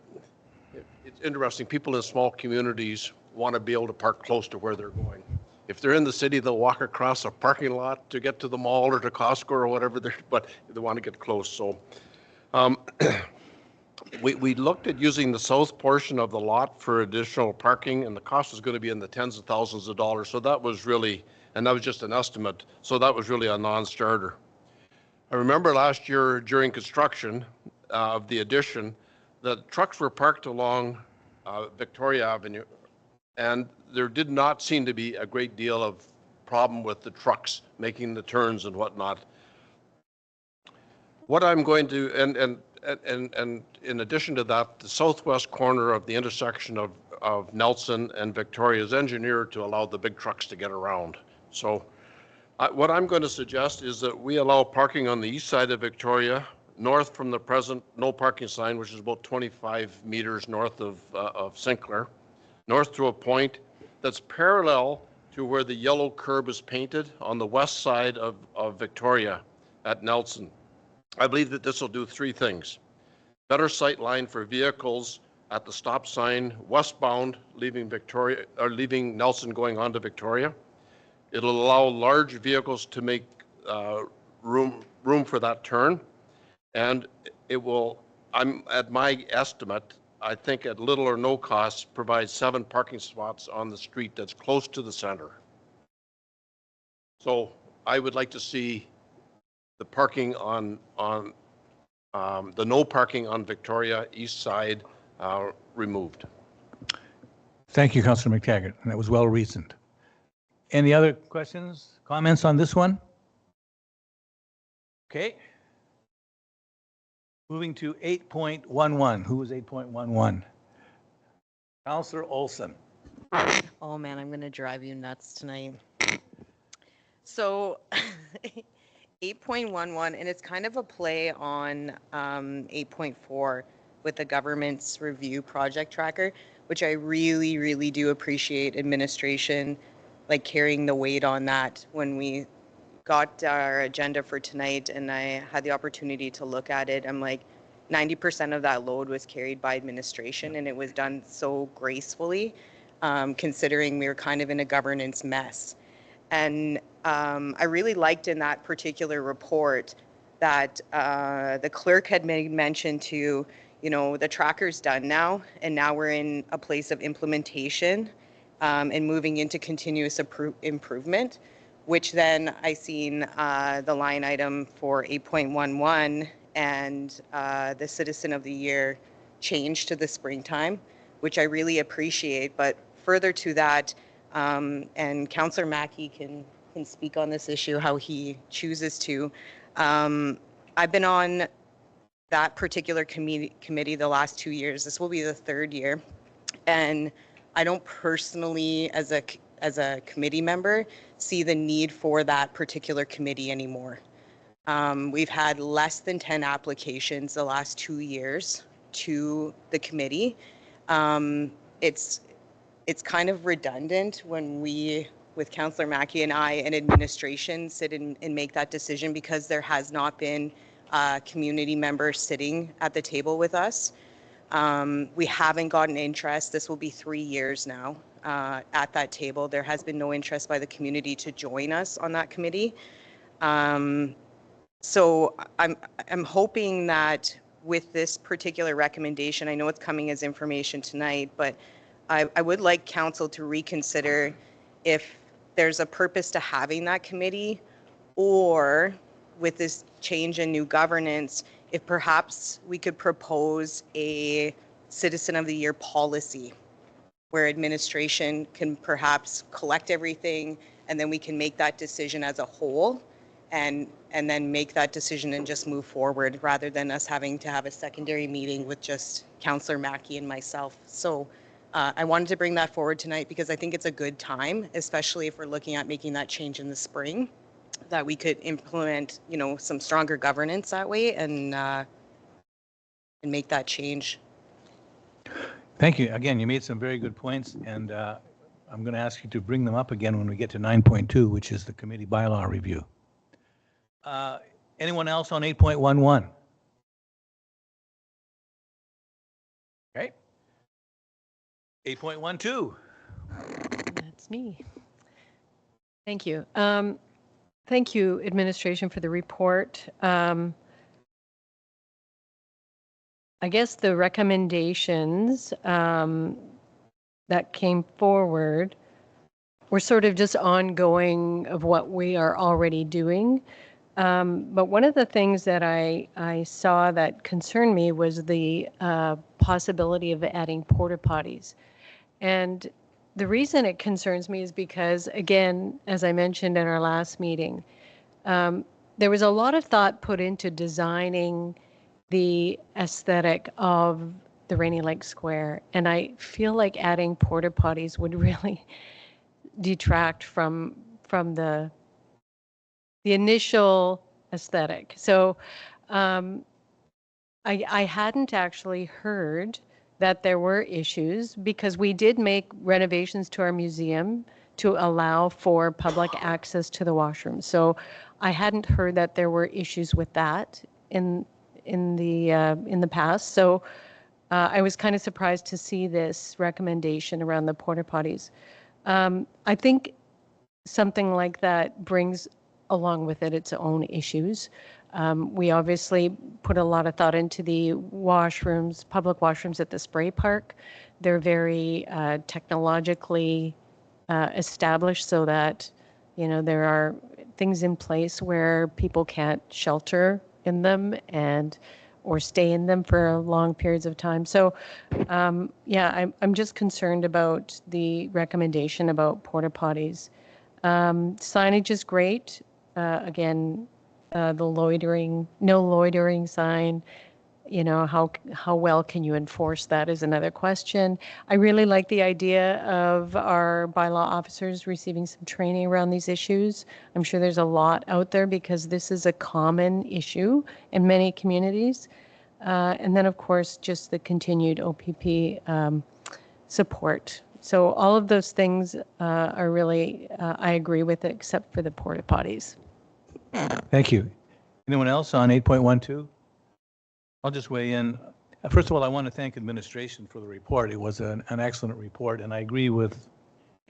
S5: it's interesting, people in small communities want to be able to park close to where they're going. If they're in the city, they'll walk across a parking lot to get to the mall or to Costco or whatever, but they want to get close. So we looked at using the south portion of the lot for additional parking, and the cost was going to be in the tens of thousands of dollars. So that was really, and that was just an estimate, so that was really a non-starter. I remember last year during construction of the addition, the trucks were parked along Victoria Avenue, and there did not seem to be a great deal of problem with the trucks making the turns and whatnot. What I'm going to, and in addition to that, the southwest corner of the intersection of Nelson and Victoria is engineered to allow the big trucks to get around. So what I'm going to suggest is that we allow parking on the east side of Victoria, north from the present no parking sign, which is about 25 meters north of Sinclair, north to a point that's parallel to where the yellow curb is painted on the west side of Victoria at Nelson. I believe that this will do three things. Better sight line for vehicles at the stop sign westbound, leaving Victoria or leaving Nelson going on to Victoria. It'll allow large vehicles to make room for that turn, and it will, I'm at my estimate, I think at little or no cost, provide 7 parking spots on the street that's close to the center. So I would like to see the parking on the no parking on Victoria east side removed.
S1: Thank you, Councillor McTaggart, and that was well reasoned. Any other questions, comments on this one? Okay. Moving to 8.11. Who was 8.11? Councillor Olson.
S10: Oh man, I'm going to drive you nuts tonight. So 8.11, and it's kind of a play on 8.4 with the government's review project tracker, which I really, really do appreciate administration like carrying the weight on that. When we got our agenda for tonight and I had the opportunity to look at it, I'm like 90% of that load was carried by administration, and it was done so gracefully, considering we were kind of in a governance mess. And I really liked in that particular report that the clerk had made mention to, you know, the tracker's done now, and now we're in a place of implementation and moving into continuous improvement, which then I seen the line item for 8.11 and the Citizen of the Year change to the springtime, which I really appreciate. But further to that, and Councillor Mackey can speak on this issue how he chooses to. I've been on that particular committee the last 2 years. This will be the 3rd year, and I don't personally, as a committee member, see the need for that particular committee anymore. We've had less than 10 applications the last 2 years to the committee. It's kind of redundant when we, with Councillor Mackey and I and administration, sit and make that decision because there has not been community members sitting at the table with us. We haven't gotten interest. This will be 3 years now at that table. There has been no interest by the community to join us on that committee. So I'm hoping that with this particular recommendation, I know it's coming as information tonight, but I would like council to reconsider if there's a purpose to having that committee, or with this change in new governance, if perhaps we could propose a Citizen of the Year policy where administration can perhaps collect everything and then we can make that decision as a whole and then make that decision and just move forward rather than us having to have a secondary meeting with just Councillor Mackey and myself. So I wanted to bring that forward tonight because I think it's a good time, especially if we're looking at making that change in the spring, that we could implement, you know, some stronger governance that way and make that change.
S1: Thank you. Again, you made some very good points, and I'm going to ask you to bring them up again when we get to 9.2, which is the committee bylaw review. Anyone else on 8.11? Okay. 8.12.
S4: That's me. Thank you. Thank you, administration, for the report. I guess the recommendations that came forward were sort of just ongoing of what we are already doing. But one of the things that I saw that concerned me was the possibility of adding porta potties. And the reason it concerns me is because, again, as I mentioned in our last meeting, there was a lot of thought put into designing the aesthetic of the Rainy Lake Square. And I feel like adding porta potties would really detract from the initial aesthetic. So I hadn't actually heard that there were issues because we did make renovations to our museum to allow for public access to the washroom. So I hadn't heard that there were issues with that in the past. So I was kind of surprised to see this recommendation around the porta potties. I think something like that brings along with it its own issues. We obviously put a lot of thought into the washrooms, public washrooms at the spray park. They're very technologically established so that, you know, there are things in place where people can't shelter in them or stay in them for long periods of time. So yeah, I'm just concerned about the recommendation about porta potties. Signage is great. Again, the no loitering sign, you know, how well can you enforce that is another question. I really like the idea of our bylaw officers receiving some training around these issues. I'm sure there's a lot out there because this is a common issue in many communities. And then, of course, just the continued OPP support. So all of those things are really, I agree with it, except for the porta potties.
S1: Thank you. Anyone else on 8.12? I'll just weigh in. First of all, I want to thank administration for the report. It was an excellent report, and I agree with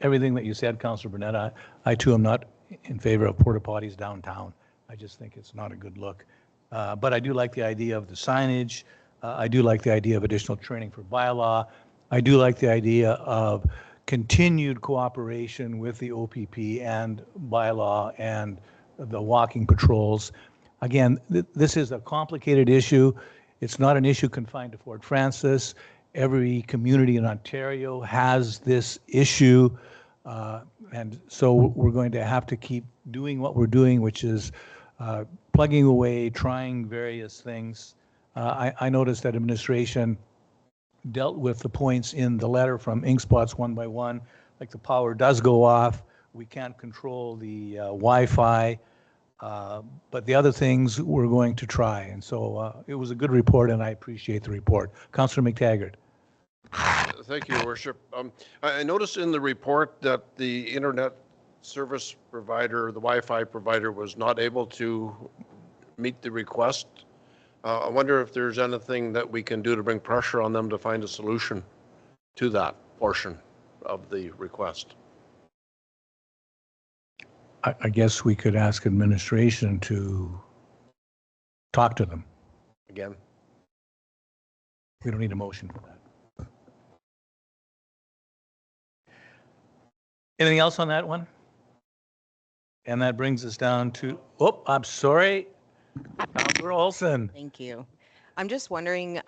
S1: everything that you said, Councillor Burnett. I too am not in favor of porta potties downtown. I just think it's not a good look. But I do like the idea of the signage. I do like the idea of additional training for bylaw. I do like the idea of continued cooperation with the OPP and bylaw and the walking patrols. Again, this is a complicated issue. It's not an issue confined to Fort Francis. Every community in Ontario has this issue. And so we're going to have to keep doing what we're doing, which is plugging away, trying various things. I noticed that administration dealt with the points in the letter from ink spots one by one, like the power does go off. We can't control the Wi-Fi. But the other things we're going to try. And so it was a good report, and I appreciate the report. Councillor McTaggart.
S5: Thank you, Your Worship. I noticed in the report that the internet service provider, the Wi-Fi provider, was not able to meet the request. I wonder if there's anything that we can do to bring pressure on them to find a solution to that portion of the request.
S1: I guess we could ask administration to talk to them.
S5: Again,
S1: We don't need a motion for that. Anything else on that one? And that brings us down to, oh, I'm sorry, Councillor Olson.
S10: Thank you. I'm just wondering,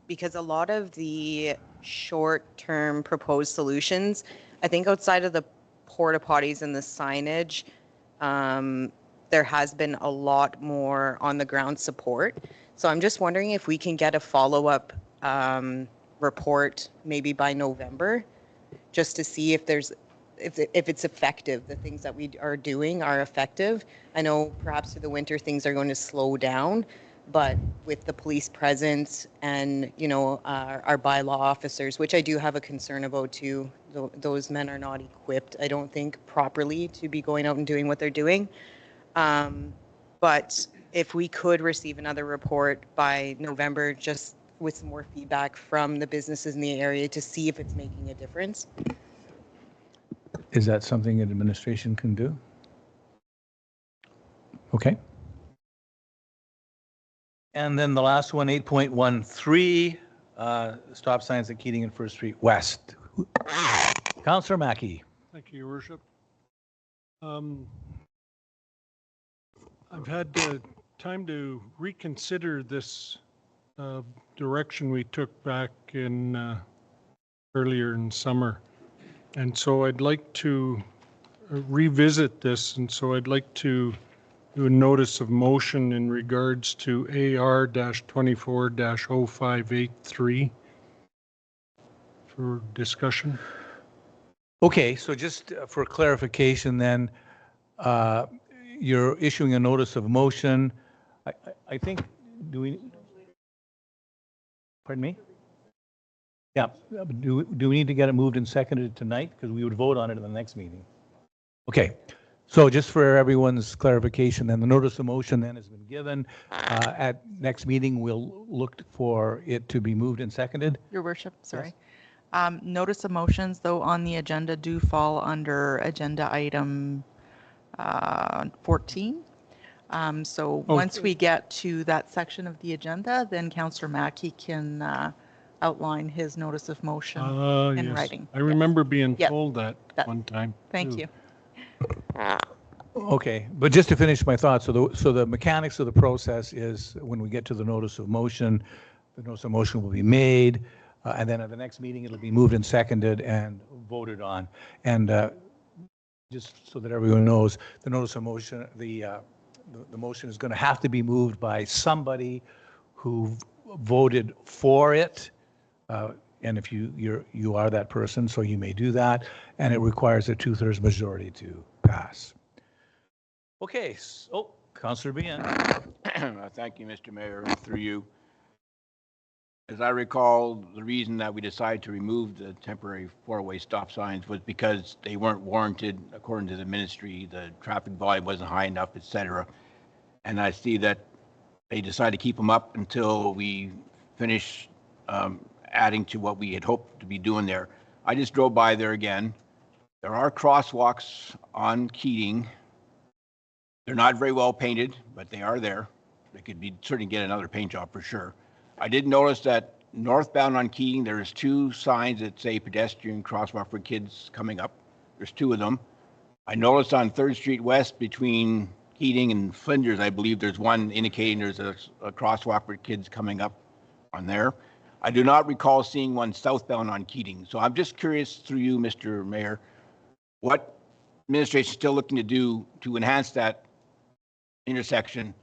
S10: because a lot of the short-term proposed solutions, I think outside of the porta potties and the signage, there has been a lot more on the ground support. So I'm just wondering if we can get a follow-up report maybe by November, just to see if there's if it's effective, the things that we are doing are effective. I know perhaps through the winter things are going to slow down, but with the police presence and, you know, our bylaw officers, which I do have a concern about too, those men are not equipped, I don't think, properly to be going out and doing what they're doing. But if we could receive another report by November, just with some more feedback from the businesses in the area to see if it's making a difference.
S1: Is that something an administration can do? Okay. And then the last one, 8.13, stop signs at Keating and First Street West. Councillor Mackey.
S2: Thank you, Your Worship. I've had time to reconsider this direction we took back in earlier in summer. And so I'd like to revisit this, and so I'd like to do a notice of motion in regards to AR-24-0583 for discussion.
S1: Okay, so just for clarification then, you're issuing a notice of motion. I think, do we, pardon me? Yeah, do we need to get it moved and seconded tonight? Because we would vote on it in the next meeting. Okay, so just for everyone's clarification, then the notice of motion then has been given. At next meeting, we'll look for it to be moved and seconded.
S12: Your Worship, sorry. Notice of motions, though, on the agenda do fall under agenda item 14. So once we get to that section of the agenda, then Councillor Mackey can outline his notice of motion in
S2: Yes.
S12: writing.
S2: I remember being
S12: Yep.
S2: told that one time.
S12: Thank
S2: too.
S12: you.
S1: Okay, but just to finish my thoughts, so the mechanics of the process is when we get to the notice of motion, the notice of motion will be made, and then at the next meeting, it'll be moved and seconded and voted on. And just so that everyone knows, the notice of motion, the motion is going to have to be moved by somebody who voted for it. And if you are that person, so you may do that, and it requires a 2/3 majority to pass. Okay, so Councillor Bien.
S3: Thank you, Mr. Mayor, and through you. As I recall, the reason that we decided to remove the temporary four-way stop signs was because they weren't warranted according to the ministry. The traffic volume wasn't high enough, et cetera. And I see that they decided to keep them up until we finish adding to what we had hoped to be doing there. I just drove by there again. There are crosswalks on Keating. They're not very well painted, but they are there. They could be certainly get another paint job for sure. I did notice that northbound on Keating, there's 2 signs that say pedestrian crosswalk for kids coming up. There's 2 of them. I noticed on 3rd Street West between Keating and Flinders, I believe there's one indicating there's a crosswalk for kids coming up on there. I do not recall seeing one southbound on Keating. So I'm just curious through you, Mr. Mayor, what administration is still looking to do to enhance that intersection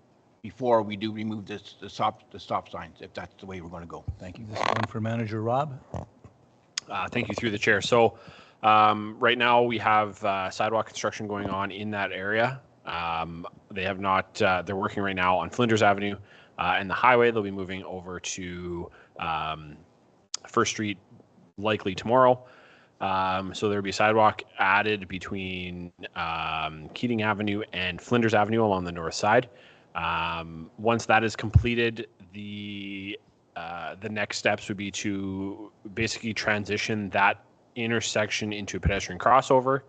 S3: before we do remove the stop signs, if that's the way we're going to go. Thank you.
S1: This one for Manager Rob.
S11: Thank you through the chair. So right now we have sidewalk construction going on in that area. They have not, they're working right now on Flinders Avenue and the highway. They'll be moving over to First Street likely tomorrow. So there'll be a sidewalk added between Keating Avenue and Flinders Avenue along the north side. Once that is completed, the next steps would be to basically transition that intersection into a pedestrian crossover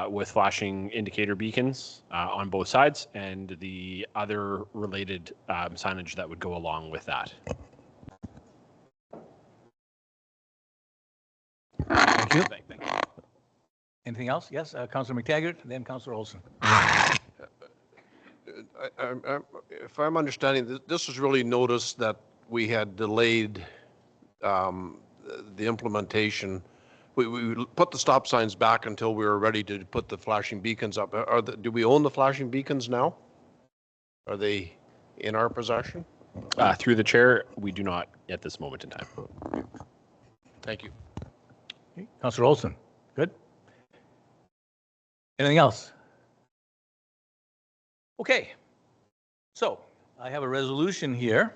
S11: with flashing indicator beacons on both sides and the other related signage that would go along with that.
S1: Thank you.
S3: Thank you.
S1: Anything else? Yes, Councillor McTaggart, then Councillor Olson.
S5: If I'm understanding, this was really notice that we had delayed the implementation. We put the stop signs back until we were ready to put the flashing beacons up. Do we own the flashing beacons now? Are they in our possession?
S11: Through the chair, we do not at this moment in time.
S5: Thank you.
S1: Okay, Councillor Olson, good. Anything else? Okay, so I have a resolution here.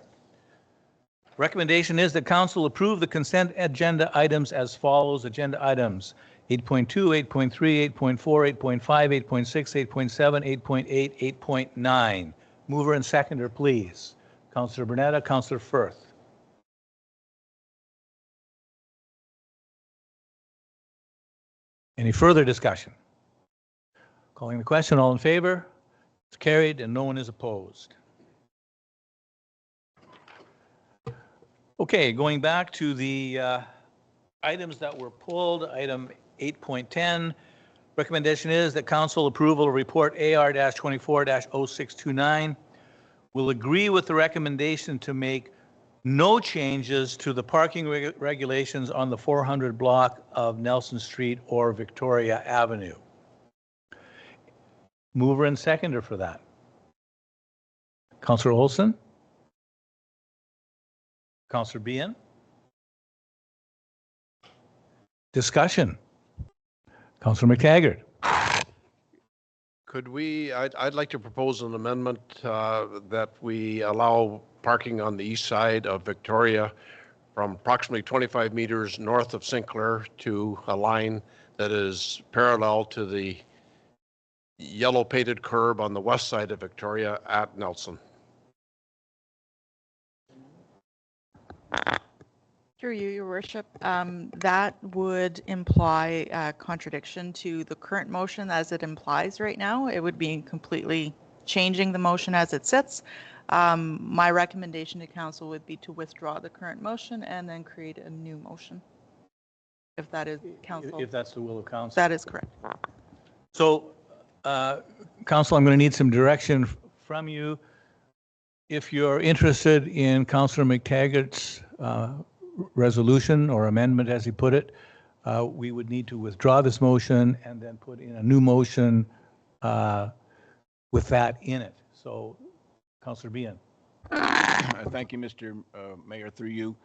S1: Recommendation is that council approve the consent agenda items as follows. Agenda items 8.2, 8.3, 8.4, 8.5, 8.6, 8.7, 8.8, 8.9. Mover and seconder, please. Councillor Bernetta, Councillor Firth. Any further discussion? Calling the question, all in favor? It's carried and no one is opposed. Okay, going back to the items that were pulled, item 8.10, recommendation is that council approval of report AR-24-0629 will agree with the recommendation to make no changes to the parking regulations on the 400 block of Nelson Street or Victoria Avenue. Mover and seconder for that. Councillor Olson? Councillor Behan? Discussion. Councillor McTaggart?
S5: Could we, I'd like to propose an amendment that we allow parking on the east side of Victoria from approximately 25 meters north of Sinclair to a line that is parallel to the yellow painted curb on the west side of Victoria at Nelson.
S12: Through you, Your Worship, that would imply a contradiction to the current motion as it implies right now. It would be completely changing the motion as it sits. My recommendation to council would be to withdraw the current motion and then create a new motion. If that is council.
S1: If that's the will of council.
S12: That is correct.
S1: So, council, I'm going to need some direction from you. If you're interested in Councillor McTaggart's resolution or amendment, as he put it, we would need to withdraw this motion and then put in a new motion with that in it. So, Councillor Behan.
S3: Thank you, Mr. Mayor, through you.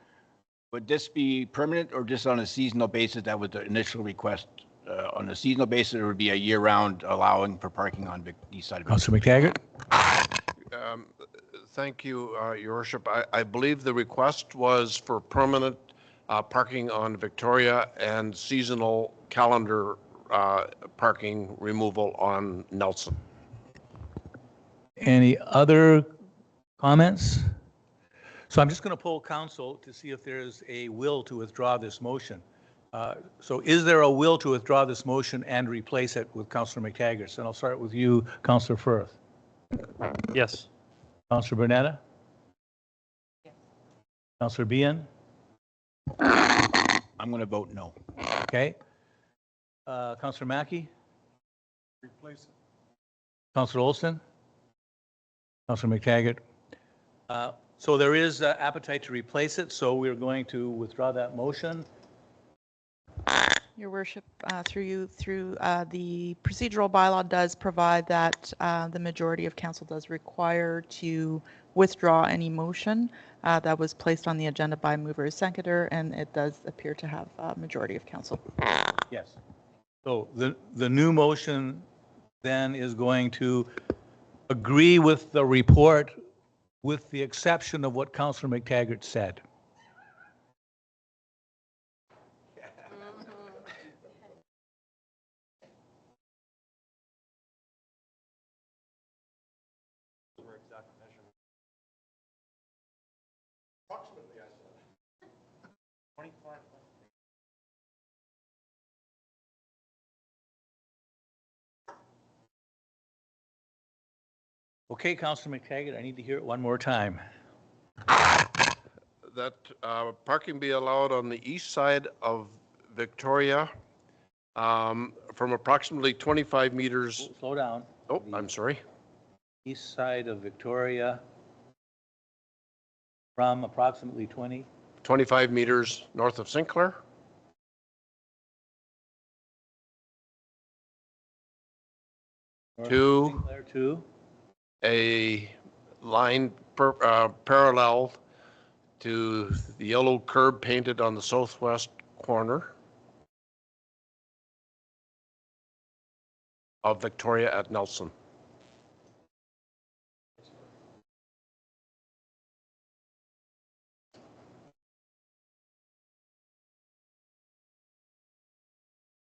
S3: Would this be permanent or just on a seasonal basis? That was the initial request. On a seasonal basis, it would be a year-round allowing for parking on the east side of
S1: Councillor McTaggart.
S5: Thank you, Your Worship. I believe the request was for permanent parking on Victoria and seasonal calendar parking removal on Nelson.
S1: Any other comments? So I'm just going to poll council to see if there's a will to withdraw this motion. So is there a will to withdraw this motion and replace it with Councillor McTaggart? And I'll start with you, Councillor Firth.
S8: Yes.
S1: Councillor Bernetta? Yes. Councillor Behan?
S3: I'm going to vote no.
S1: Okay. Councillor Mackey?
S2: Replace it.
S1: Councillor Olson? Councillor McTaggart? So there is appetite to replace it, so we're going to withdraw that motion.
S12: Your Worship, through the procedural bylaw does provide that the majority of council does require to withdraw any motion that was placed on the agenda by mover or seconder, and it does appear to have a majority of council.
S1: Yes. So the new motion then is going to agree with the report with the exception of what Councillor McTaggart said. Okay, Councillor McTaggart, I need to hear it one more time.
S5: That parking be allowed on the east side of Victoria from approximately 25 meters.
S1: Slow down.
S5: Oh, I'm sorry.
S1: East side of Victoria from approximately
S5: 25 meters north of Sinclair.
S1: to
S5: A line parallel to the yellow curb painted on the southwest corner of Victoria at Nelson.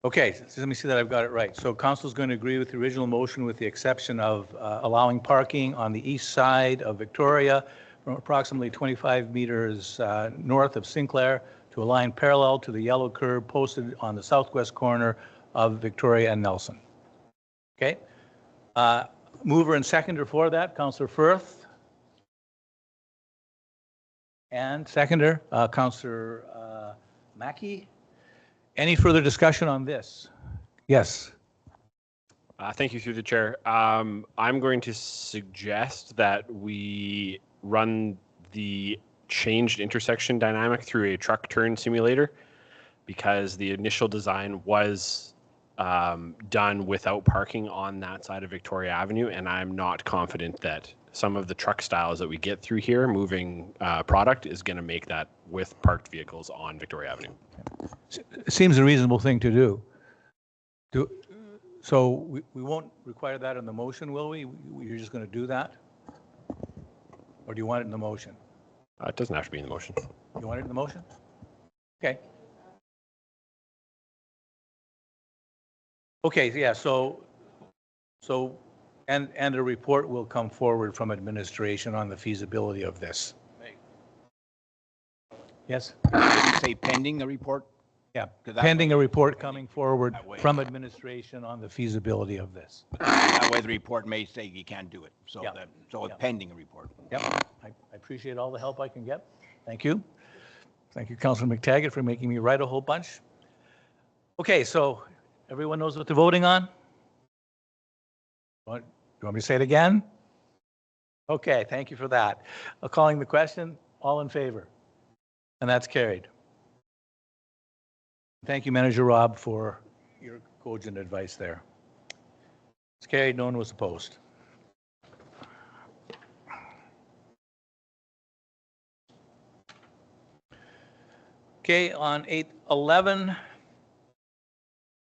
S1: Okay, so let me see that I've got it right. So council's going to agree with the original motion with the exception of allowing parking on the east side of Victoria from approximately 25 meters north of Sinclair to a line parallel to the yellow curb posted on the southwest corner of Victoria and Nelson. Okay? Mover and seconder for that, Councillor Firth. And seconder, Councillor Mackey. Any further discussion on this? Yes.
S11: Thank you through the chair. I'm going to suggest that we run the changed intersection dynamic through a truck turn simulator because the initial design was done without parking on that side of Victoria Avenue, and I'm not confident that some of the truck styles that we get through here moving product is going to make that with parked vehicles on Victoria Avenue.
S1: It seems a reasonable thing to do. So we won't require that in the motion, will we? You're just going to do that? Or do you want it in the motion?
S11: It doesn't have to be in the motion.
S1: You want it in the motion? Okay. Okay, yeah, and a report will come forward from administration on the feasibility of this. Yes?
S3: Say pending the report?
S1: Yeah,
S3: 'Cause that
S1: pending
S3: way-
S1: a report coming forward
S3: That way.
S1: from administration on the feasibility of this.
S3: That way the report may say you can't do it. So
S1: Yeah.
S3: so it's
S1: Yeah.
S3: pending a report.
S1: Yep, I appreciate all the help I can get. Thank you. Thank you, Councilor McTaggart, for making me write a whole bunch. Okay, so everyone knows what they're voting on? You want me to say it again? Okay, thank you for that. Calling the question, all in favor? And that's carried. Thank you, Manager Rob, for your cogent advice there. It's carried, no one was opposed. Okay, on 811,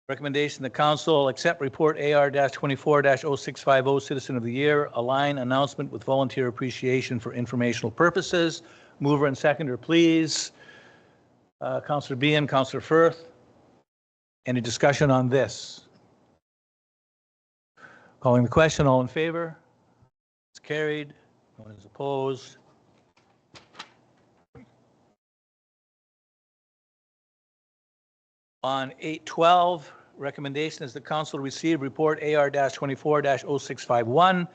S1: recommendation the council accept report AR-24-0650 Citizen of the Year, align announcement with volunteer appreciation for informational purposes. Mover and seconder, please. Councillor Behan, Councillor Firth. Any discussion on this? Calling the question, all in favor? It's carried. No one is opposed. On 812, recommendation is the council receive report AR-24-0651,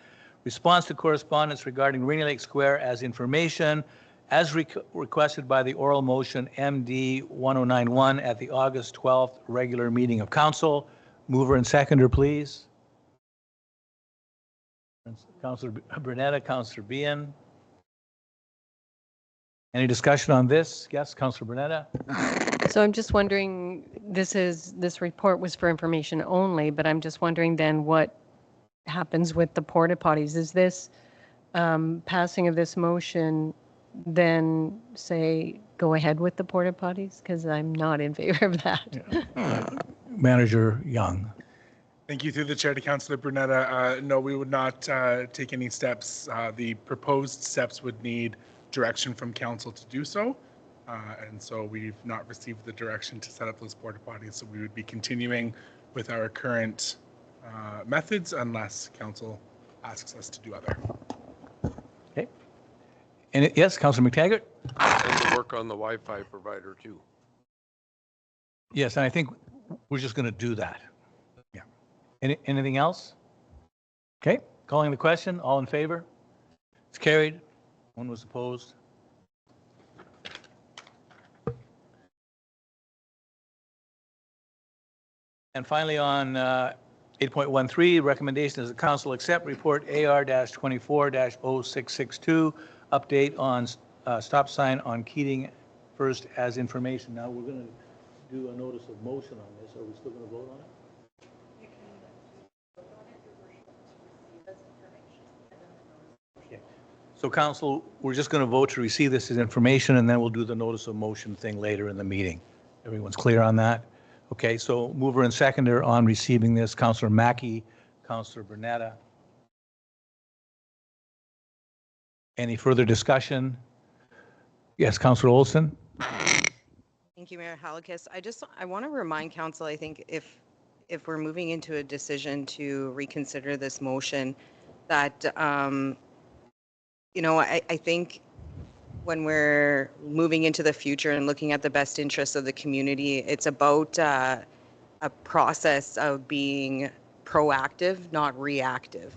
S1: response to correspondence regarding Rainy Lake Square as information, as requested by the oral motion MD 1091 at the August 12th regular meeting of council. Mover and seconder, please. Councillor Bernetta, Councillor Behan. Any discussion on this? Yes, Councillor Bernetta?
S4: So I'm just wondering, this report was for information only, but I'm just wondering then what happens with the porta potties? Is this passing of this motion then say go ahead with the porta potties? Because I'm not in favor of that.
S1: Manager Young.
S7: Thank you through the chair to Councillor Brunetta. No, we would not take any steps. The proposed steps would need direction from council to do so. And so we've not received the direction to set up those porta potties. So we would be continuing with our current methods unless council asks us to do other.
S1: Okay. And yes, Councillor McTaggart?
S5: And to work on the Wi-Fi provider too.
S1: Yes, and I think we're just going to do that. Yeah. Anything else? Okay, calling the question. All in favor? It's carried. One was opposed. And finally, on 8.13, recommendation is the council accept report AR-24-0662, update on stop sign on Keating First as information. Now we're going to do a notice of motion on this. Are we still going to vote on it? So council, we're just going to vote to receive this as information, and then we'll do the notice of motion thing later in the meeting. Everyone's clear on that? Okay, so mover and seconder on receiving this, Councillor Mackey, Councillor Bernetta. Any further discussion? Yes, Councillor Olson.
S10: Thank you, Mayor Halakis. I want to remind council, I think if we're moving into a decision to reconsider this motion, that, I think when we're moving into the future and looking at the best interests of the community, it's about a process of being proactive, not reactive.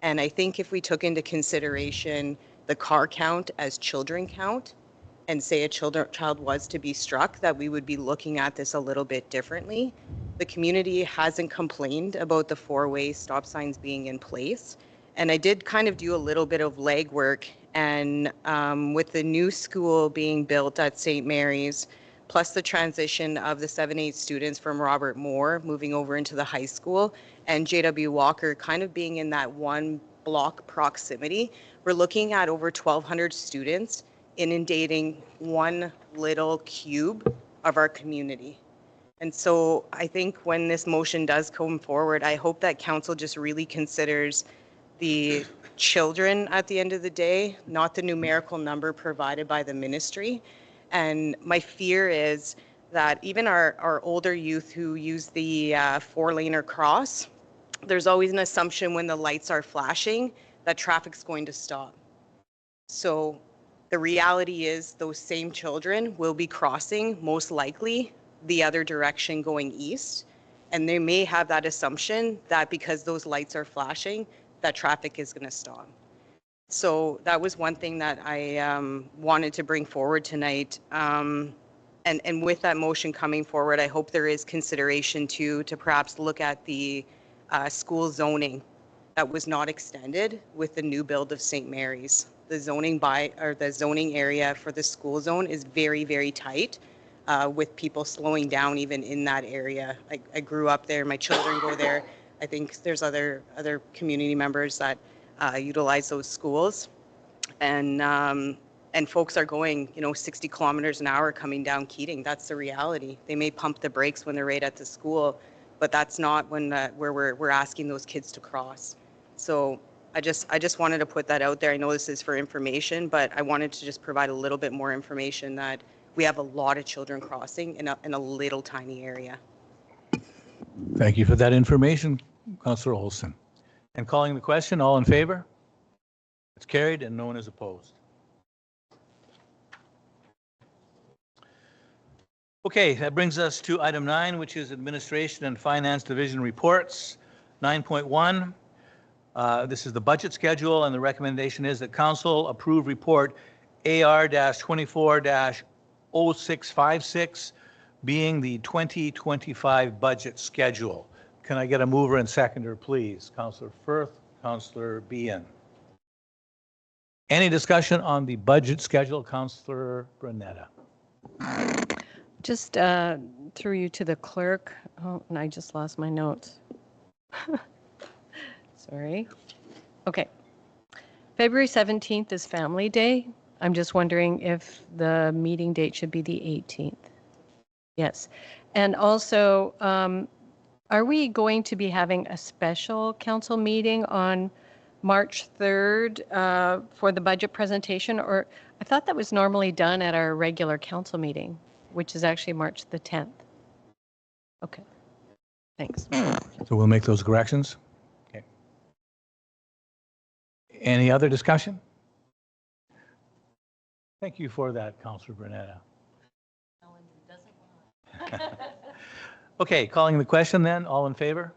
S10: And I think if we took into consideration the car count as children count, and say a child was to be struck, that we would be looking at this a little bit differently. The community hasn't complained about the four-way stop signs being in place. And I did kind of do a little bit of legwork, and with the new school being built at St. Mary's, plus the transition of the 7-8 students from Robert Moore moving over into the high school, and J.W. Walker kind of being in that one block proximity, we're looking at over 1,200 students inundating one little cube of our community. And so I think when this motion does come forward, I hope that council just really considers the children at the end of the day, not the numerical number provided by the ministry. And my fear is that even our older youth who use the 4-lane or cross, there's always an assumption when the lights are flashing that traffic's going to stop. So the reality is those same children will be crossing, most likely, the other direction going east. And they may have that assumption that because those lights are flashing, that traffic is going to stop. So that was one thing that I wanted to bring forward tonight. And with that motion coming forward, I hope there is consideration to perhaps look at the school zoning that was not extended with the new build of St. Mary's. The zoning area for the school zone is very, very tight, with people slowing down even in that area. I grew up there, my children go there. I think there's other community members that utilize those schools, and folks are going 60 kilometers an hour coming down Keating. That's the reality. They may pump the brakes when they're right at the school, but that's not where we're asking those kids to cross. So I just wanted to put that out there. I know this is for information, but I wanted to just provide a little bit more information that we have a lot of children crossing in a little tiny area.
S1: Thank you for that information, Councillor Olson. And calling the question, all in favor? It's carried and no one is opposed. Okay, that brings us to item 9, which is Administration and Finance Division reports. 9.1, this is the budget schedule, and the recommendation is that council approve report AR-24-0656, being the 2025 budget schedule. Can I get a mover and seconder, please? Councillor Firth, Councillor Behan. Any discussion on the budget schedule? Councillor Brunetta.
S4: Just through you to the clerk. Oh, and I just lost my notes. Sorry. Okay. February 17th is Family Day. I'm just wondering if the meeting date should be the 18th. Yes. And also, Are we going to be having a special council meeting on March 3rd for the budget presentation? Or I thought that was normally done at our regular council meeting, which is actually March the 10th. Okay, thanks.
S1: So we'll make those corrections. Okay. Any other discussion? Thank you for that, Councillor Bernetta. Okay, calling the question then, all in favor?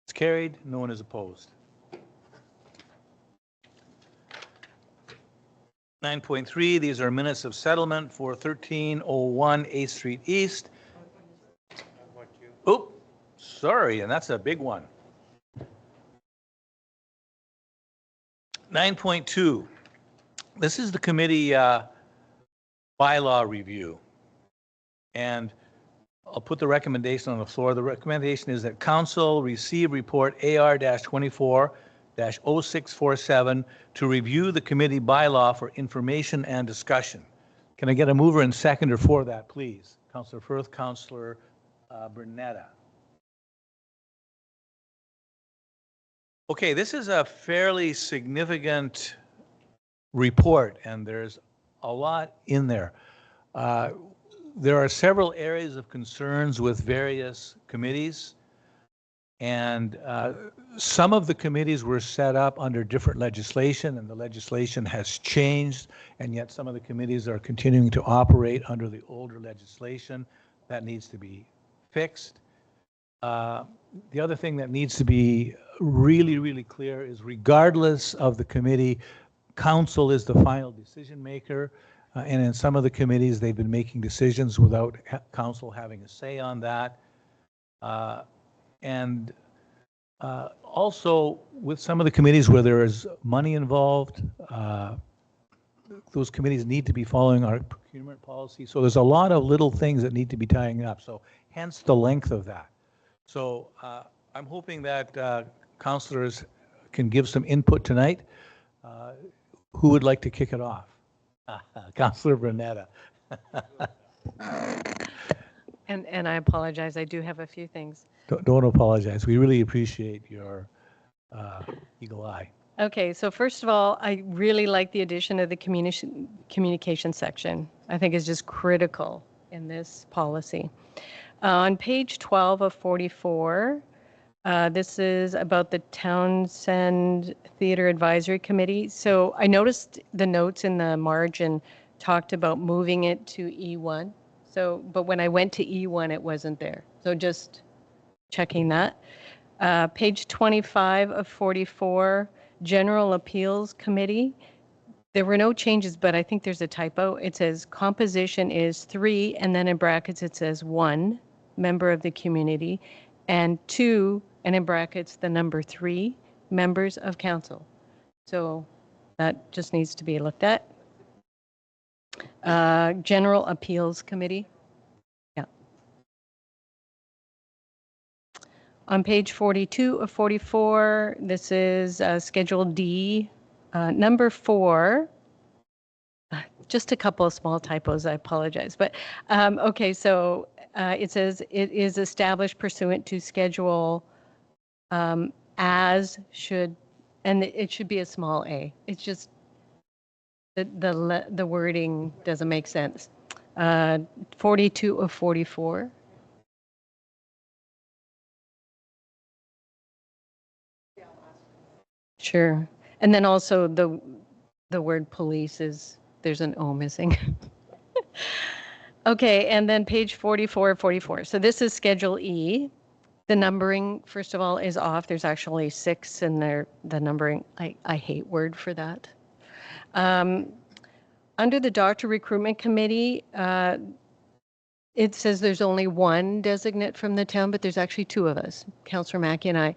S1: It's carried, no one is opposed. 9.3, these are minutes of settlement for 1301 8th Street East. Oop, sorry, and that's a big one. 9.2, this is the committee bylaw review. And I'll put the recommendation on the floor. The recommendation is that council receive report AR-24-0647 to review the committee bylaw for information and discussion. Can I get a mover and seconder for that, please? Councillor Firth, Councillor Bernetta. Okay, this is a fairly significant report, and there's a lot in there. There are several areas of concerns with various committees, and some of the committees were set up under different legislation, and the legislation has changed, and yet some of the committees are continuing to operate under the older legislation. That needs to be fixed. The other thing that needs to be really, really clear is regardless of the committee, council is the final decision maker. And in some of the committees, they've been making decisions without council having a say on that. Also, with some of the committees where there is money involved, those committees need to be following our procurement policy. So there's a lot of little things that need to be tying up. So hence the length of that. So I'm hoping that councillors can give some input tonight. Who would like to kick it off? Councillor Bernetta.
S4: And I apologize, I do have a few things.
S1: Don't apologize. We really appreciate your eagle eye.
S4: Okay, so first of all, I really like the addition of the communication section. I think it's just critical in this policy. On page 12 of 44, this is about the Townsend Theatre Advisory Committee. So I noticed the notes in the margin talked about moving it to E1. So, but when I went to E1, it wasn't there. So just checking that. Page 25 of 44, General Appeals Committee. There were no changes, but I think there's a typo. It says composition is 3, and then in brackets it says 1 member of the community, and 2, and in brackets the number 3 members of council. So that just needs to be looked at. General Appeals Committee. Yeah. On page 42 of 44, this is Schedule D, number 4. Just a couple of small typos, I apologize. But okay, so it says it is established pursuant to schedule as should, and it should be a small a. It's just the wording doesn't make sense. 42 of 44. Sure. And then also the word police is, there's an O missing. Okay, and then page 44 of 44. So this is Schedule E. The numbering, first of all, is off. There's actually 6 in there. The numbering, I hate word for that. Under the Doctor Recruitment Committee, it says there's only 1 designate from the town, but there's actually 2 of us, Councillor Mackey and I.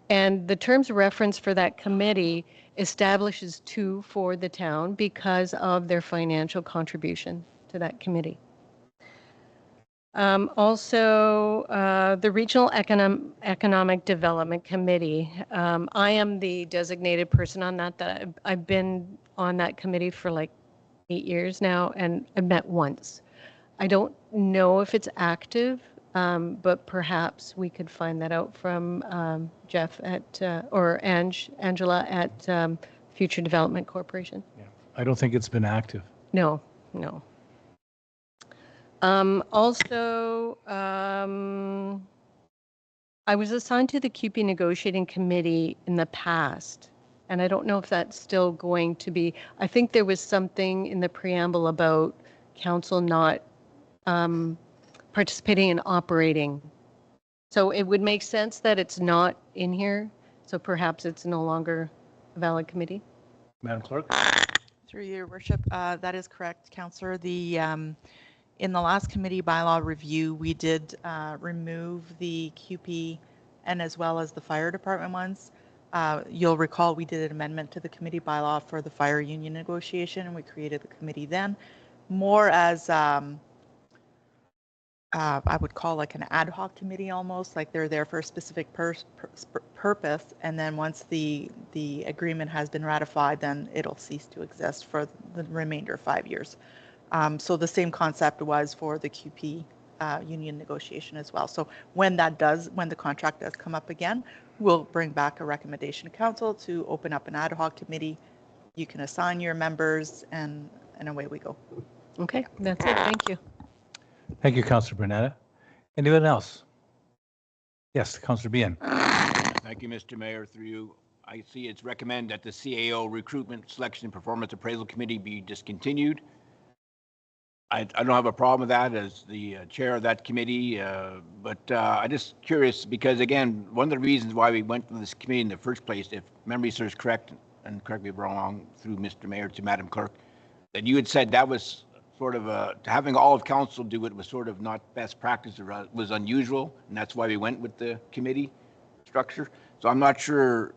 S4: And the terms of reference for that committee establishes 2 for the town because of their financial contribution to that committee. Also, the Regional Economic Development Committee. I am the designated person on that. I've been on that committee for like 8 years now, and I've met once. I don't know if it's active. But perhaps we could find that out from Jeff at, or Angela at Future Development Corporation.
S1: Yeah. I don't think it's been active.
S4: No, no. Also, I was assigned to the CUPE negotiating committee in the past, and I don't know if that's still going to be. I think there was something in the preamble about council not participating in operating. So it would make sense that it's not in here, so perhaps it's no longer a valid committee.
S1: Madam Clerk?
S12: Through your worship, that is correct, Councillor. In the last committee bylaw review, we did remove the QP and as well as the fire department ones. You'll recall we did an amendment to the committee bylaw for the fire union negotiation, and we created the committee then more as I would call like an ad hoc committee almost, like they're there for a specific purpose, and then once the agreement has been ratified, then it'll cease to exist for the remainder of 5 years. So the same concept was for the QP union negotiation as well. So when the contract does come up again, we'll bring back a recommendation to council to open up an ad hoc committee. You can assign your members, and away we go.
S4: Okay, that's it. Thank you.
S1: Thank you, Councillor Bernetta. Anyone else? Yes, Councillor Bien.
S3: Thank you, Mr. Mayor. Through you, I see it's recommended that the CAO Recruitment, Selection, and Performance Appraisal Committee be discontinued. I don't have a problem with that as the chair of that committee, but I'm just curious because, again, one of the reasons why we went to this committee in the first place, if memory serves correct, and correct me if I'm wrong, through Mr. Mayor to Madam Clerk, that you had said that was sort of having all of council do it was sort of not best practice, or was unusual, and that's why we went with the committee structure. So I'm not sure.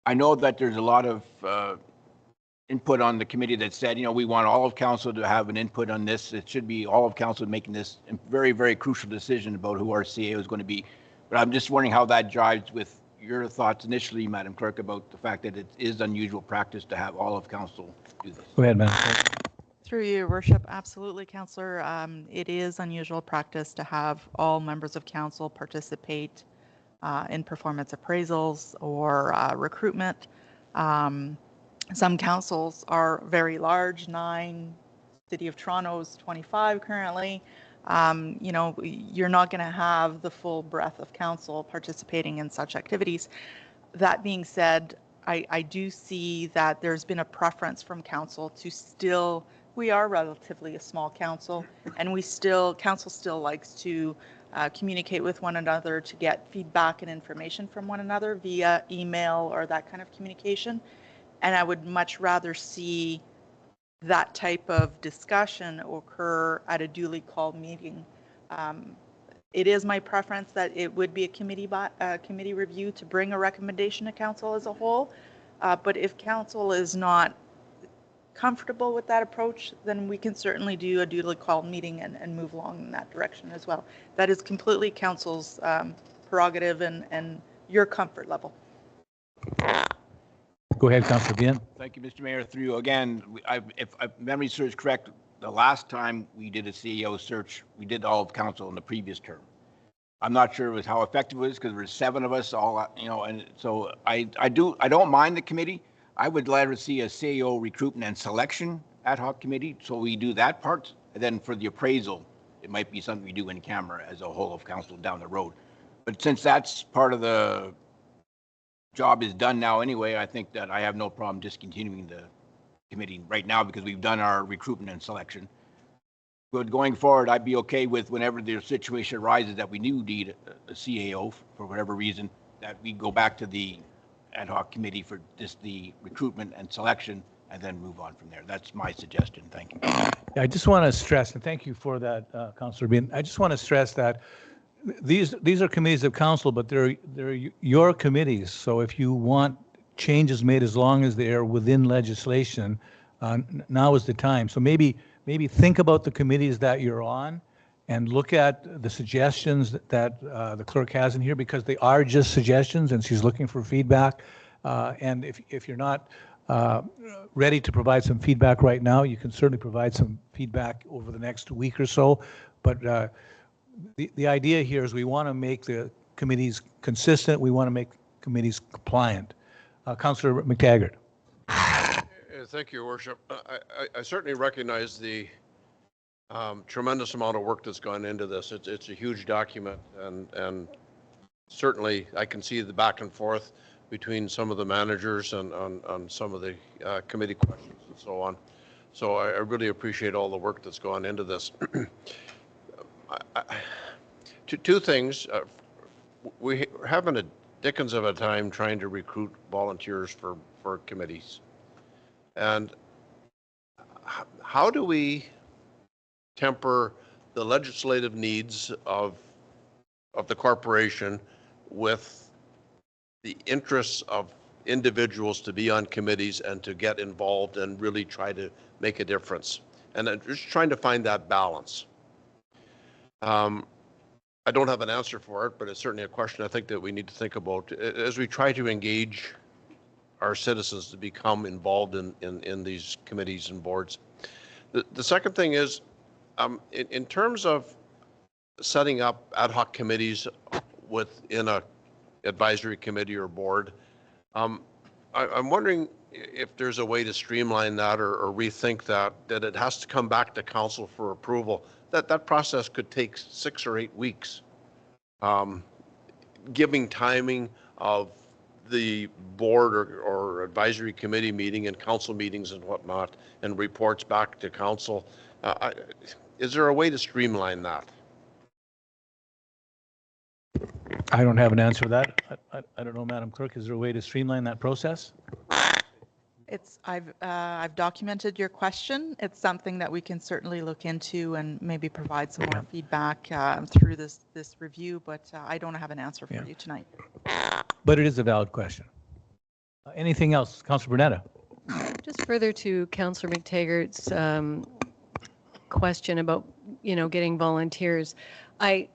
S3: I know that there's a lot of input on the committee that said, you know, we want all of council to have an input on this. It should be all of council making this very, very crucial decision about who our CAO is going to be. But I'm just wondering how that jives with your thoughts initially, Madam Clerk, about the fact that it is unusual practice to have all of council do this.
S1: Go ahead, Madam Clerk.
S12: Through your worship, absolutely, Councillor. It is unusual practice to have all members of council participate in performance appraisals or recruitment. Some councils are very large, 9, City of Toronto's 25 currently. You know, you're not going to have the full breadth of council participating in such activities. That being said, I do see that there's been a preference from council to still, we are relatively a small council, and council still likes to communicate with one another to get feedback and information from one another via email or that kind of communication. And I would much rather see that type of discussion occur at a duly called meeting. It is my preference that it would be a committee review to bring a recommendation to council as a whole. But if council is not comfortable with that approach, then we can certainly do a duly called meeting and move along in that direction as well. That is completely council's prerogative and your comfort level.
S1: Go ahead, Councillor Bien.
S3: Thank you, Mr. Mayor. Through you again, if memory serves correct, the last time we did a CEO search, we did all of council in the previous term. I'm not sure it was how effective it was because there were 7 of us all, you know, and so I don't mind the committee. I would rather see a CEO recruitment and selection ad hoc committee, so we do that part. And then for the appraisal, it might be something we do in camera as a whole of council down the road. But since that's part of the job is done now anyway, I think that I have no problem discontinuing the committee right now because we've done our recruitment and selection. But going forward, I'd be okay with whenever the situation arises that we do need a CAO for whatever reason, that we go back to the ad hoc committee for just the recruitment and selection and then move on from there. That's my suggestion. Thank you.
S1: I just want to stress, and thank you for that, Councillor Bien. I just want to stress that these are committees of council, but they're your committees. So if you want changes made, as long as they are within legislation, now is the time. So maybe think about the committees that you're on and look at the suggestions that the clerk has in here, because they are just suggestions and she's looking for feedback. And if you're not ready to provide some feedback right now, you can certainly provide some feedback over the next week or so. But the idea here is we want to make the committees consistent. We want to make committees compliant. Councillor McTaggart.
S5: Thank you, Your Worship. I certainly recognize the tremendous amount of work that's gone into this. It's a huge document, and certainly I can see the back and forth between some of the managers and on some of the committee questions and so on. So I really appreciate all the work that's gone into this. Two things. We're having a dickens of a time trying to recruit volunteers for committees. And how do we temper the legislative needs of the corporation with the interests of individuals to be on committees and to get involved and really try to make a difference? And I'm just trying to find that balance. I don't have an answer for it, but it's certainly a question I think that we need to think about as we try to engage our citizens to become involved in these committees and boards. The second thing is, in terms of setting up ad hoc committees within a advisory committee or board, I'm wondering if there's a way to streamline that or rethink that it has to come back to council for approval. That process could take 6 or 8 weeks, giving timing of the board or advisory committee meeting and council meetings and whatnot, and reports back to council. Is there a way to streamline that?
S1: I don't have an answer to that. I don't know, Madam Clerk, is there a way to streamline that process?
S12: I've documented your question. It's something that we can certainly look into and maybe provide some more feedback through this review, but I don't have an answer for you tonight.
S1: But it is a valid question. Anything else? Councillor Brunetta.
S4: Just further to Councillor McTaggart's question about, getting volunteers. I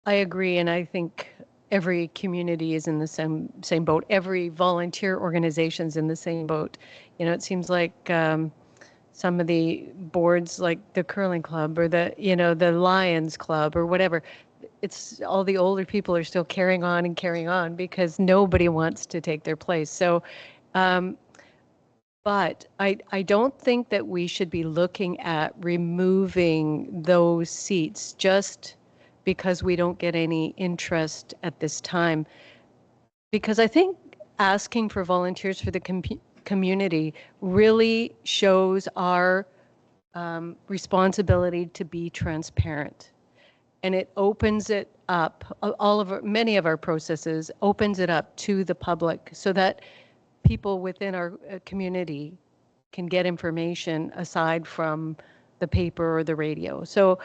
S4: agree, and I think every community is in the same boat. Every volunteer organization's in the same boat. It seems like some of the boards, like the curling club or the Lions Club or whatever, it's all the older people are still carrying on because nobody wants to take their place. So, but I don't think that we should be looking at removing those seats just because we don't get any interest at this time. Because I think asking for volunteers for the community really shows our responsibility to be transparent. And it opens it up, many of our processes opens it up to the public so that people within our community can get information aside from the paper or the radio. So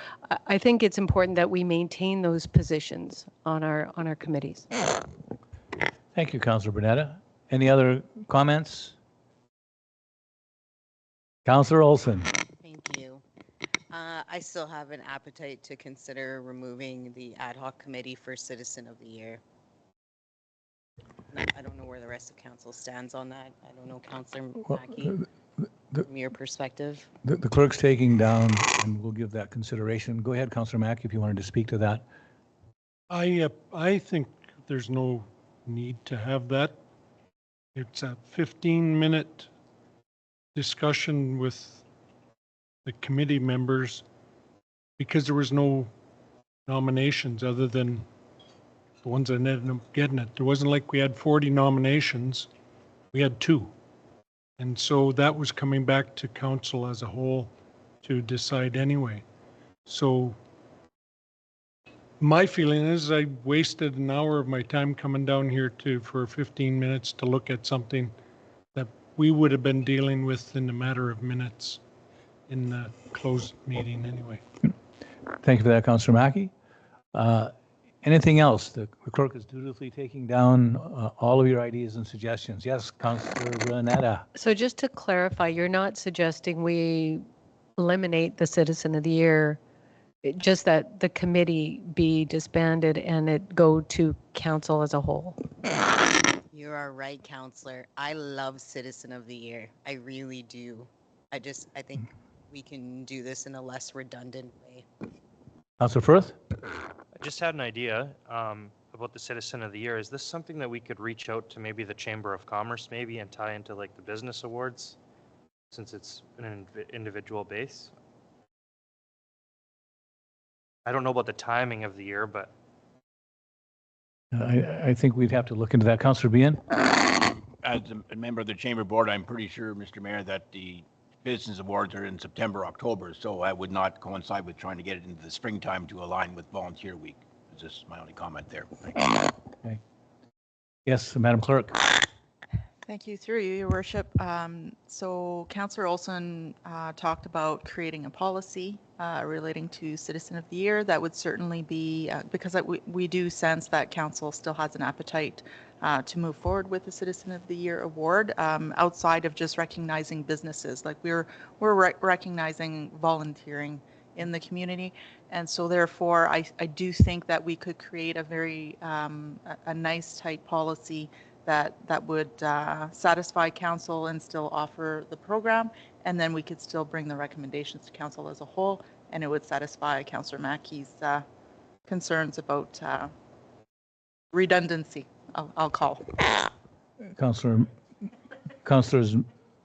S4: I think it's important that we maintain those positions on our committees.
S1: Thank you, Councillor Brunetta. Any other comments? Councillor Olson.
S10: Thank you. I still have an appetite to consider removing the ad hoc committee for Citizen of the Year. I don't know where the rest of council stands on that. I don't know, Councillor Mackey, from your perspective.
S1: The clerk's taking down, and we'll give that consideration. Go ahead, Councillor Mackey, if you wanted to speak to that.
S2: I think there's no need to have that. It's a 15-minute discussion with the committee members because there was no nominations other than the ones that ended up getting it. There wasn't like we had 40 nominations. We had 2. And so that was coming back to council as a whole to decide anyway. So my feeling is I wasted an hour of my time coming down here for 15 minutes to look at something that we would have been dealing with in a matter of minutes in the closed meeting anyway.
S1: Thank you for that, Councillor Mackey. Anything else? The clerk is dutifully taking down all of your ideas and suggestions. Yes, Councillor Brunetta.
S4: So just to clarify, you're not suggesting we eliminate the Citizen of the Year, just that the committee be disbanded and it go to council as a whole?
S10: You are right, Councillor. I love Citizen of the Year. I really do. I think we can do this in a less redundant way.
S1: Councillor Firth?
S8: I just had an idea about the Citizen of the Year. Is this something that we could reach out to maybe the Chamber of Commerce maybe and tie into like the business awards since it's an individual base? I don't know about the timing of the year, but
S1: I think we'd have to look into that. Councillor Bean?
S3: As a member of the Chamber Board, I'm pretty sure, Mr. Mayor, that the business awards are in September, October, so I would not coincide with trying to get it into the springtime to align with Volunteer Week. It's just my only comment there. Thank you.
S1: Okay. Yes, Madam Clerk.
S12: Thank you, through you, Your Worship. So Councillor Olson talked about creating a policy relating to Citizen of the Year. That would certainly be, because we do sense that Council still has an appetite to move forward with the Citizen of the Year award outside of just recognizing businesses. Like we're recognizing volunteering in the community. And so therefore, I do think that we could create a very, a nice tight policy that would satisfy council and still offer the program, and then we could still bring the recommendations to council as a whole, and it would satisfy Councillor Mackey's concerns about redundancy, I'll call.
S1: Councillors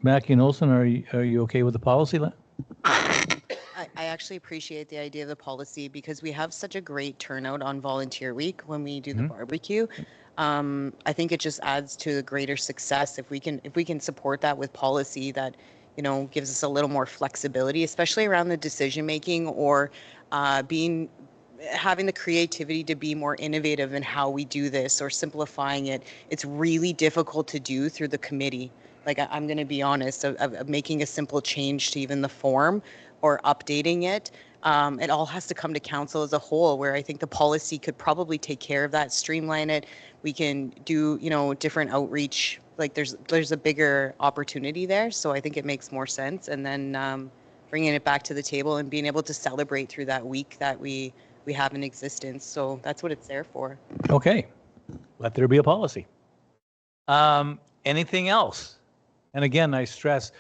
S1: Mackey and Olson, are you okay with the policy?
S10: I actually appreciate the idea of the policy because we have such a great turnout on Volunteer Week when we do the barbecue. I think it just adds to the greater success if we can support that with policy that, you know, gives us a little more flexibility, especially around the decision making or having the creativity to be more innovative in how we do this or simplifying it. It's really difficult to do through the committee. Like I'm going to be honest, of making a simple change to even the form or updating it. It all has to come to council as a whole, where I think the policy could probably take care of that, streamline it. We can do, you know, different outreach. Like there's a bigger opportunity there. So I think it makes more sense. And then bringing it back to the table and being able to celebrate through that week that we have in existence. So that's what it's there for.
S1: Okay. Let there be a policy. Anything else? And again, I stress,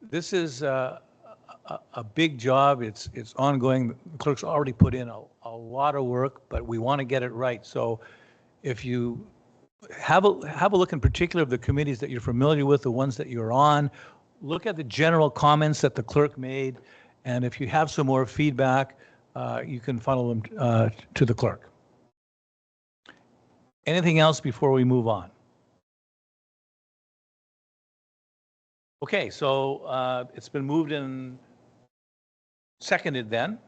S1: this is a big job. It's ongoing. The clerk's already put in a lot of work, but we want to get it right. So if you have a look in particular of the committees that you're familiar with, the ones that you're on, look at the general comments that the clerk made, and if you have some more feedback, you can funnel them to the clerk. Anything else before we move on? Okay, so it's been moved and seconded then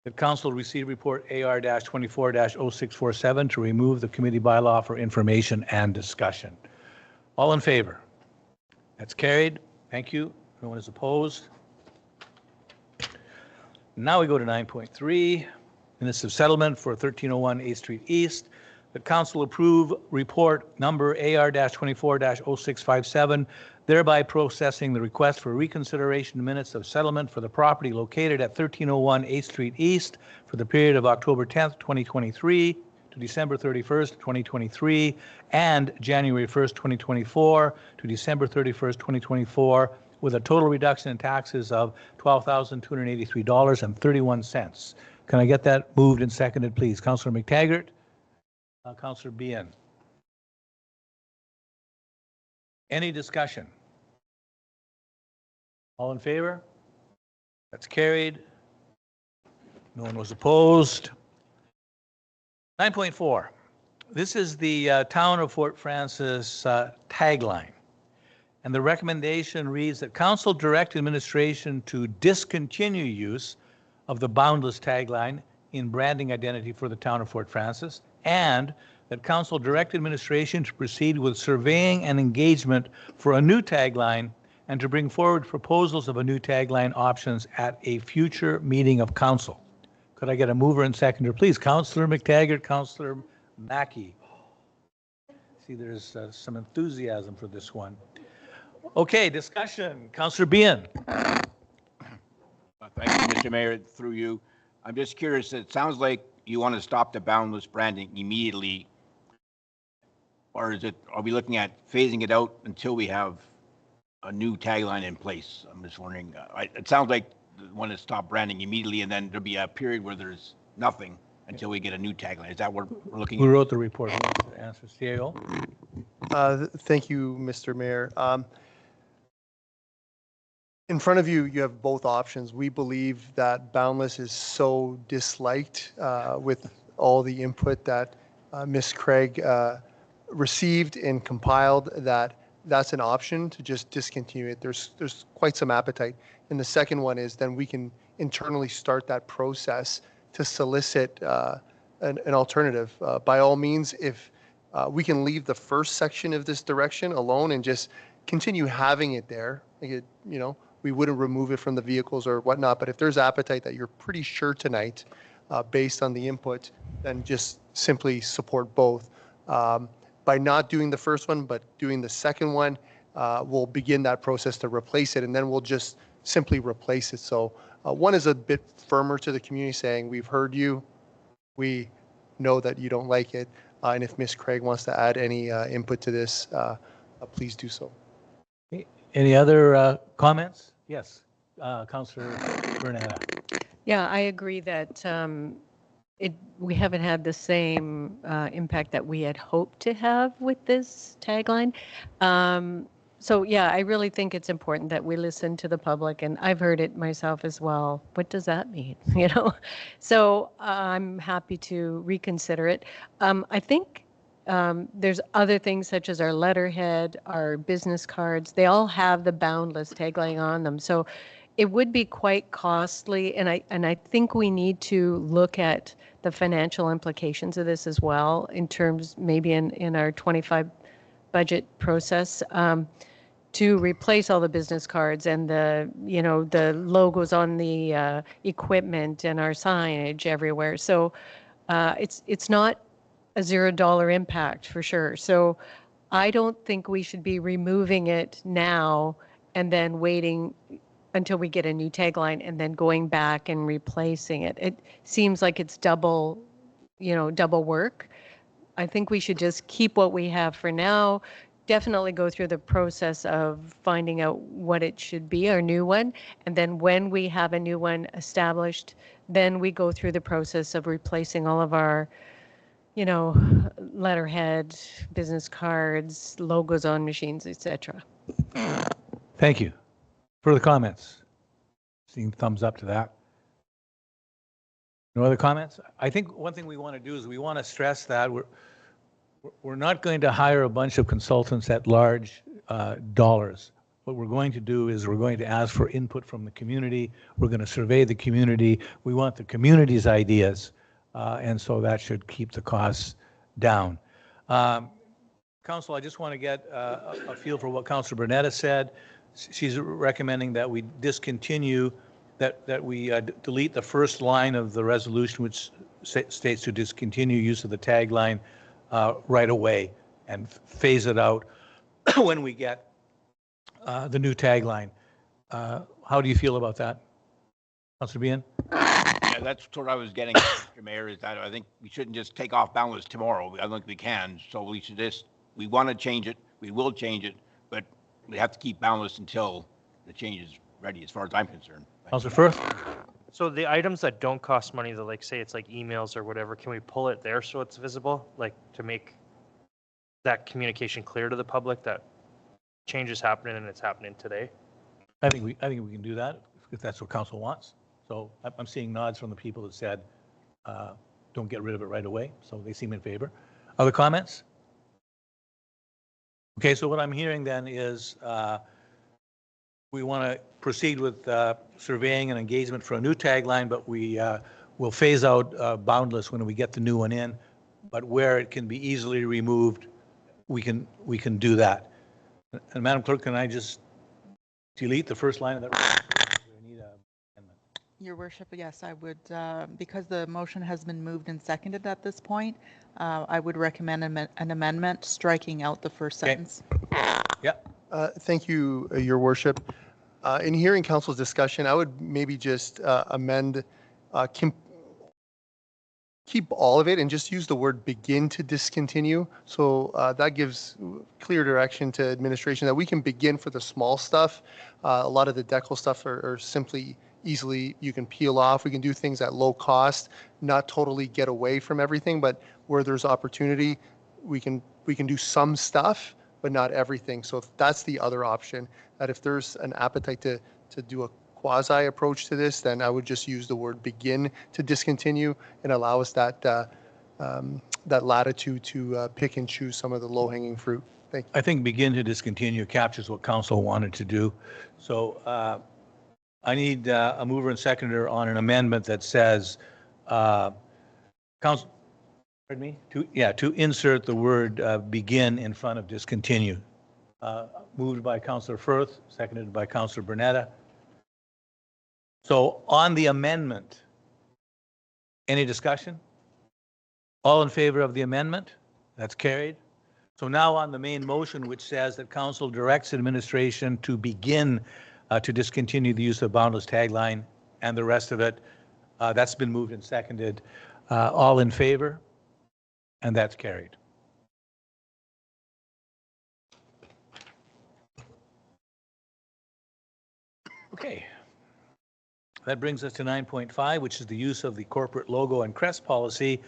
S1: that council receive report AR-24-0647 to remove the committee bylaw for information and discussion. All in favor? That's carried. Thank you. No one is opposed. Now we go to 9.3, minutes of settlement for 1301 8th Street East. The council approve report number AR-24-0657, thereby processing the request for reconsideration minutes of settlement for the property located at 1301 8th Street East for the period of October 10th, 2023 to December 31st, 2023, and January 1st, 2024 to December 31st, 2024, with a total reduction in taxes of $12,283.31. Can I get that moved and seconded, please? Councillor McTaggart? Councillor Bien. Any discussion? All in favor? That's carried. No one was opposed. 9.4. This is the Town of Fort Frances tagline. And the recommendation reads that council direct administration to discontinue use of the boundless tagline in branding identity for the Town of Fort Frances, and that council direct administration to proceed with surveying and engagement for a new tagline and to bring forward proposals of a new tagline options at a future meeting of council. Could I get a mover and seconder, please? Councillor McTaggart, Councillor Mackey. See, there's some enthusiasm for this one. Okay, discussion. Councillor Bien.
S3: Thank you, Mr. Mayor, through you. I'm just curious, it sounds like you want to stop the boundless branding immediately, or are we looking at phasing it out until we have a new tagline in place? I'm just wondering, it sounds like you want to stop branding immediately and then there'll be a period where there's nothing until we get a new tagline. Is that what we're looking
S1: Who
S3: at?
S1: wrote the report? Who wants to answer? CAO?
S6: Thank you, Mr. Mayor. In front of you, you have both options. We believe that Boundless is so disliked with all the input that Ms. Craig received and compiled that that's an option to just discontinue it. There's quite some appetite. And the second one is then we can internally start that process to solicit an alternative. By all means, if we can leave the first section of this direction alone and just continue having it there, like it, you know, we wouldn't remove it from the vehicles or whatnot. But if there's appetite that you're pretty sure tonight, based on the input, then just simply support both. By not doing the first one, but doing the second one, we'll begin that process to replace it, and then we'll just simply replace it. So one is a bit firmer to the community, saying we've heard you, we know that you don't like it, and if Ms. Craig wants to add any input to this, please do so.
S1: Any other comments? Yes, Councillor Bernetta.
S4: Yeah, I agree that we haven't had the same impact that we had hoped to have with this tagline. So yeah, I really think it's important that we listen to the public, and I've heard it myself as well. What does that mean? You know, so I'm happy to reconsider it. I think there's other things such as our letterhead, our business cards. They all have the Boundless tagline on them. So it would be quite costly, and I think we need to look at the financial implications of this as well, in terms maybe in our 25 budget process, to replace all the business cards and the logos on the equipment and our signage everywhere. So it's not a $0 impact for sure. So I don't think we should be removing it now and then waiting until we get a new tagline and then going back and replacing it. It seems like it's double work. I think we should just keep what we have for now, definitely go through the process of finding out what it should be, our new one, and then when we have a new one established, then we go through the process of replacing all of our, letterhead, business cards, logos on machines, etc.
S1: Thank you. Further comments? Seeing thumbs up to that. No other comments? I think one thing we want to do is we want to stress that we're not going to hire a bunch of consultants at large dollars. What we're going to do is we're going to ask for input from the community. We're going to survey the community. We want the community's ideas, and so that should keep the costs down. Council, I just want to get a feel for what Councilor Bernetta said. She's recommending that we discontinue, that we delete the first line of the resolution, which states to discontinue use of the tagline right away and phase it out when we get the new tagline. How do you feel about that, Councilor Bien?
S3: Yeah, that's what I was getting at, Mr. Mayor, is that I think we shouldn't just take off Boundless tomorrow. I don't think we can. So we should we want to change it. We will change it, but we have to keep Boundless until the change is ready, as far as I'm concerned.
S1: Councilor Firth?
S8: So the items that don't cost money, that like say it's like emails or whatever, can we pull it there so it's visible, like to make that communication clear to the public that change is happening and it's happening today?
S1: I think we can do that if that's what council wants. So I'm seeing nods from the people that said don't get rid of it right away. So they seem in favor. Other comments? Okay, so what I'm hearing then is we want to proceed with surveying and engagement for a new tagline, but we will phase out Boundless when we get the new one in. But where it can be easily removed, we can do that. And Madam Clerk, can I just delete the first line of that?
S12: Your worship, yes, I would, because the motion has been moved and seconded at this point, I would recommend an amendment striking out the first sentence.
S1: Yeah.
S6: Thank you, Your Worship. In hearing council's discussion, I would maybe just amend, keep all of it and just use the word begin to discontinue. So that gives clear direction to administration that we can begin for the small stuff. A lot of the decal stuff are simply easily you can peel off. We can do things at low cost, not totally get away from everything, but where there's opportunity, we can do some stuff, but not everything. So that's the other option, that if there's an appetite to do a quasi approach to this, then I would just use the word begin to discontinue and allow us that that latitude to pick and choose some of the low hanging fruit. Thank you.
S1: I think begin to discontinue captures what council wanted to do. So I need a mover and seconder on an amendment that says, council, pardon me, to insert the word begin in front of discontinue. Moved by Councillor Firth, seconded by Councillor Bernetta. So on the amendment, any discussion? All in favor of the amendment? That's carried. So now on the main motion, which says that council directs administration to begin to discontinue the use of boundless tagline and the rest of it, that's been moved and seconded. All in favor? And that's carried. Okay. That brings us to 9.5, which is the use of the corporate logo and crest policy.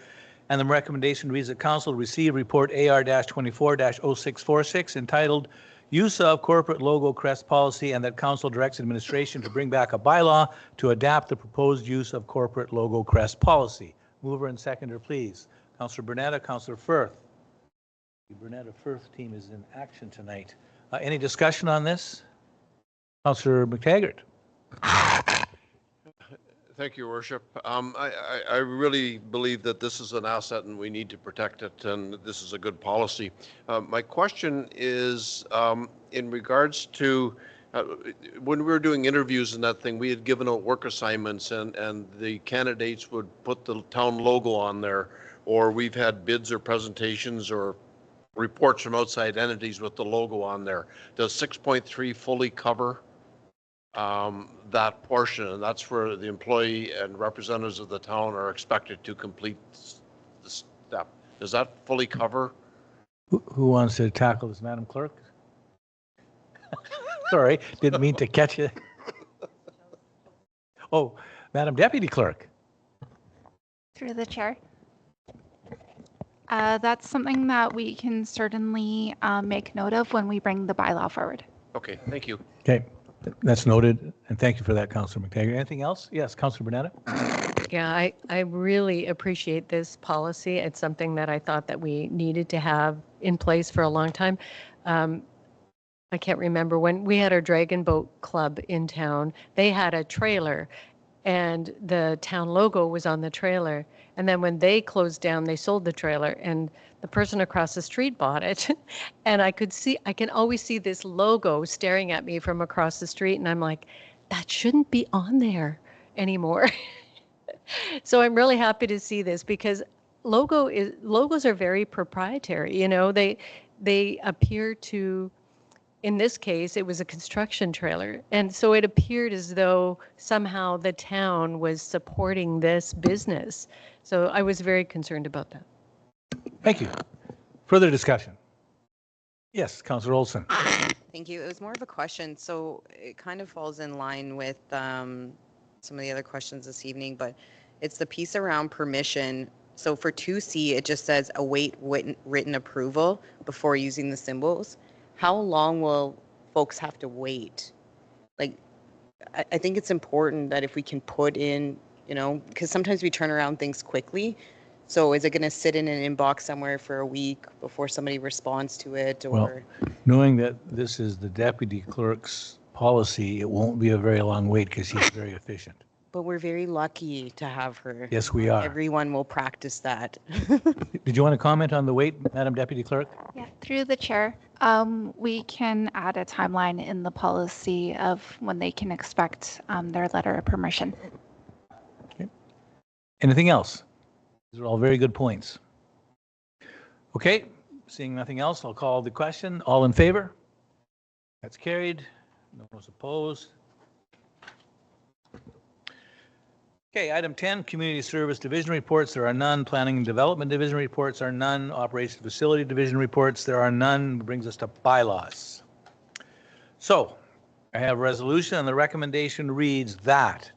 S1: And the recommendation reads that council receive report AR-24-0646 entitled Use of Corporate Logo Crest Policy, and that council directs administration to bring back a bylaw to adapt the proposed use of corporate logo crest policy. Mover and seconder, please. Councillor Bernetta, Councillor Firth. The Bernetta-Firth team is in action tonight. Any discussion on this? Councillor McTaggart.
S5: Thank you, Your Worship. I really believe that this is an asset and we need to protect it, and this is a good policy. My question is in regards to when we were doing interviews and that thing, we had given out work assignments and the candidates would put the town logo on there, or we've had bids or presentations or reports from outside entities with the logo on there. Does 6.3 fully cover that portion? And that's where the employee and representatives of the town are expected to complete the step. Does that fully cover?
S1: Who wants to tackle this, Madam Clerk? Sorry, didn't mean to catch you. Oh, Madam Deputy Clerk.
S13: Through the chair. That's something that we can certainly make note of when we bring the bylaw forward.
S5: Okay, thank you.
S1: Okay, that's noted, and thank you for that, Councillor McTaggart. Anything else? Yes, Councillor Bernetta.
S4: Yeah, I really appreciate this policy. It's something that I thought that we needed to have in place for a long time. I can't remember when we had our Dragon Boat Club in town. They had a trailer, and the town logo was on the trailer. And then when they closed down, they sold the trailer, and the person across the street bought it. And I can always see this logo staring at me from across the street, and I'm like, that shouldn't be on there anymore. So I'm really happy to see this, because logos are very proprietary. You know, they appear to, in this case, it was a construction trailer. And so it appeared as though somehow the town was supporting this business. So I was very concerned about that.
S1: Thank you. Further discussion? Yes, Councillor Olson.
S10: Thank you. It was more of a question. So it kind of falls in line with some of the other questions this evening, but it's the piece around permission. So for 2C, it just says await written approval before using the symbols. How long will folks have to wait? Like, I think it's important that if we can put in, you know, because sometimes we turn around things quickly. So is it going to sit in an inbox somewhere for a week before somebody responds to it? Or
S1: Well, knowing that this is the deputy clerk's policy, it won't be a very long wait because she's very efficient.
S10: But we're very lucky to have her.
S1: Yes, we are.
S10: Everyone will practice that.
S1: Did you want to comment on the wait, Madam Deputy Clerk?
S13: Yeah, through the chair. We can add a timeline in the policy of when they can expect their letter of permission.
S1: Okay. Anything else? These are all very good points. Okay, seeing nothing else, I'll call the question. All in favor? That's carried. No one's opposed. Okay, item 10, Community Service Division reports. There are none. Planning and Development Division reports are none. Operation Facility Division reports, there are none. Brings us to bylaws. So I have a resolution, and the recommendation reads that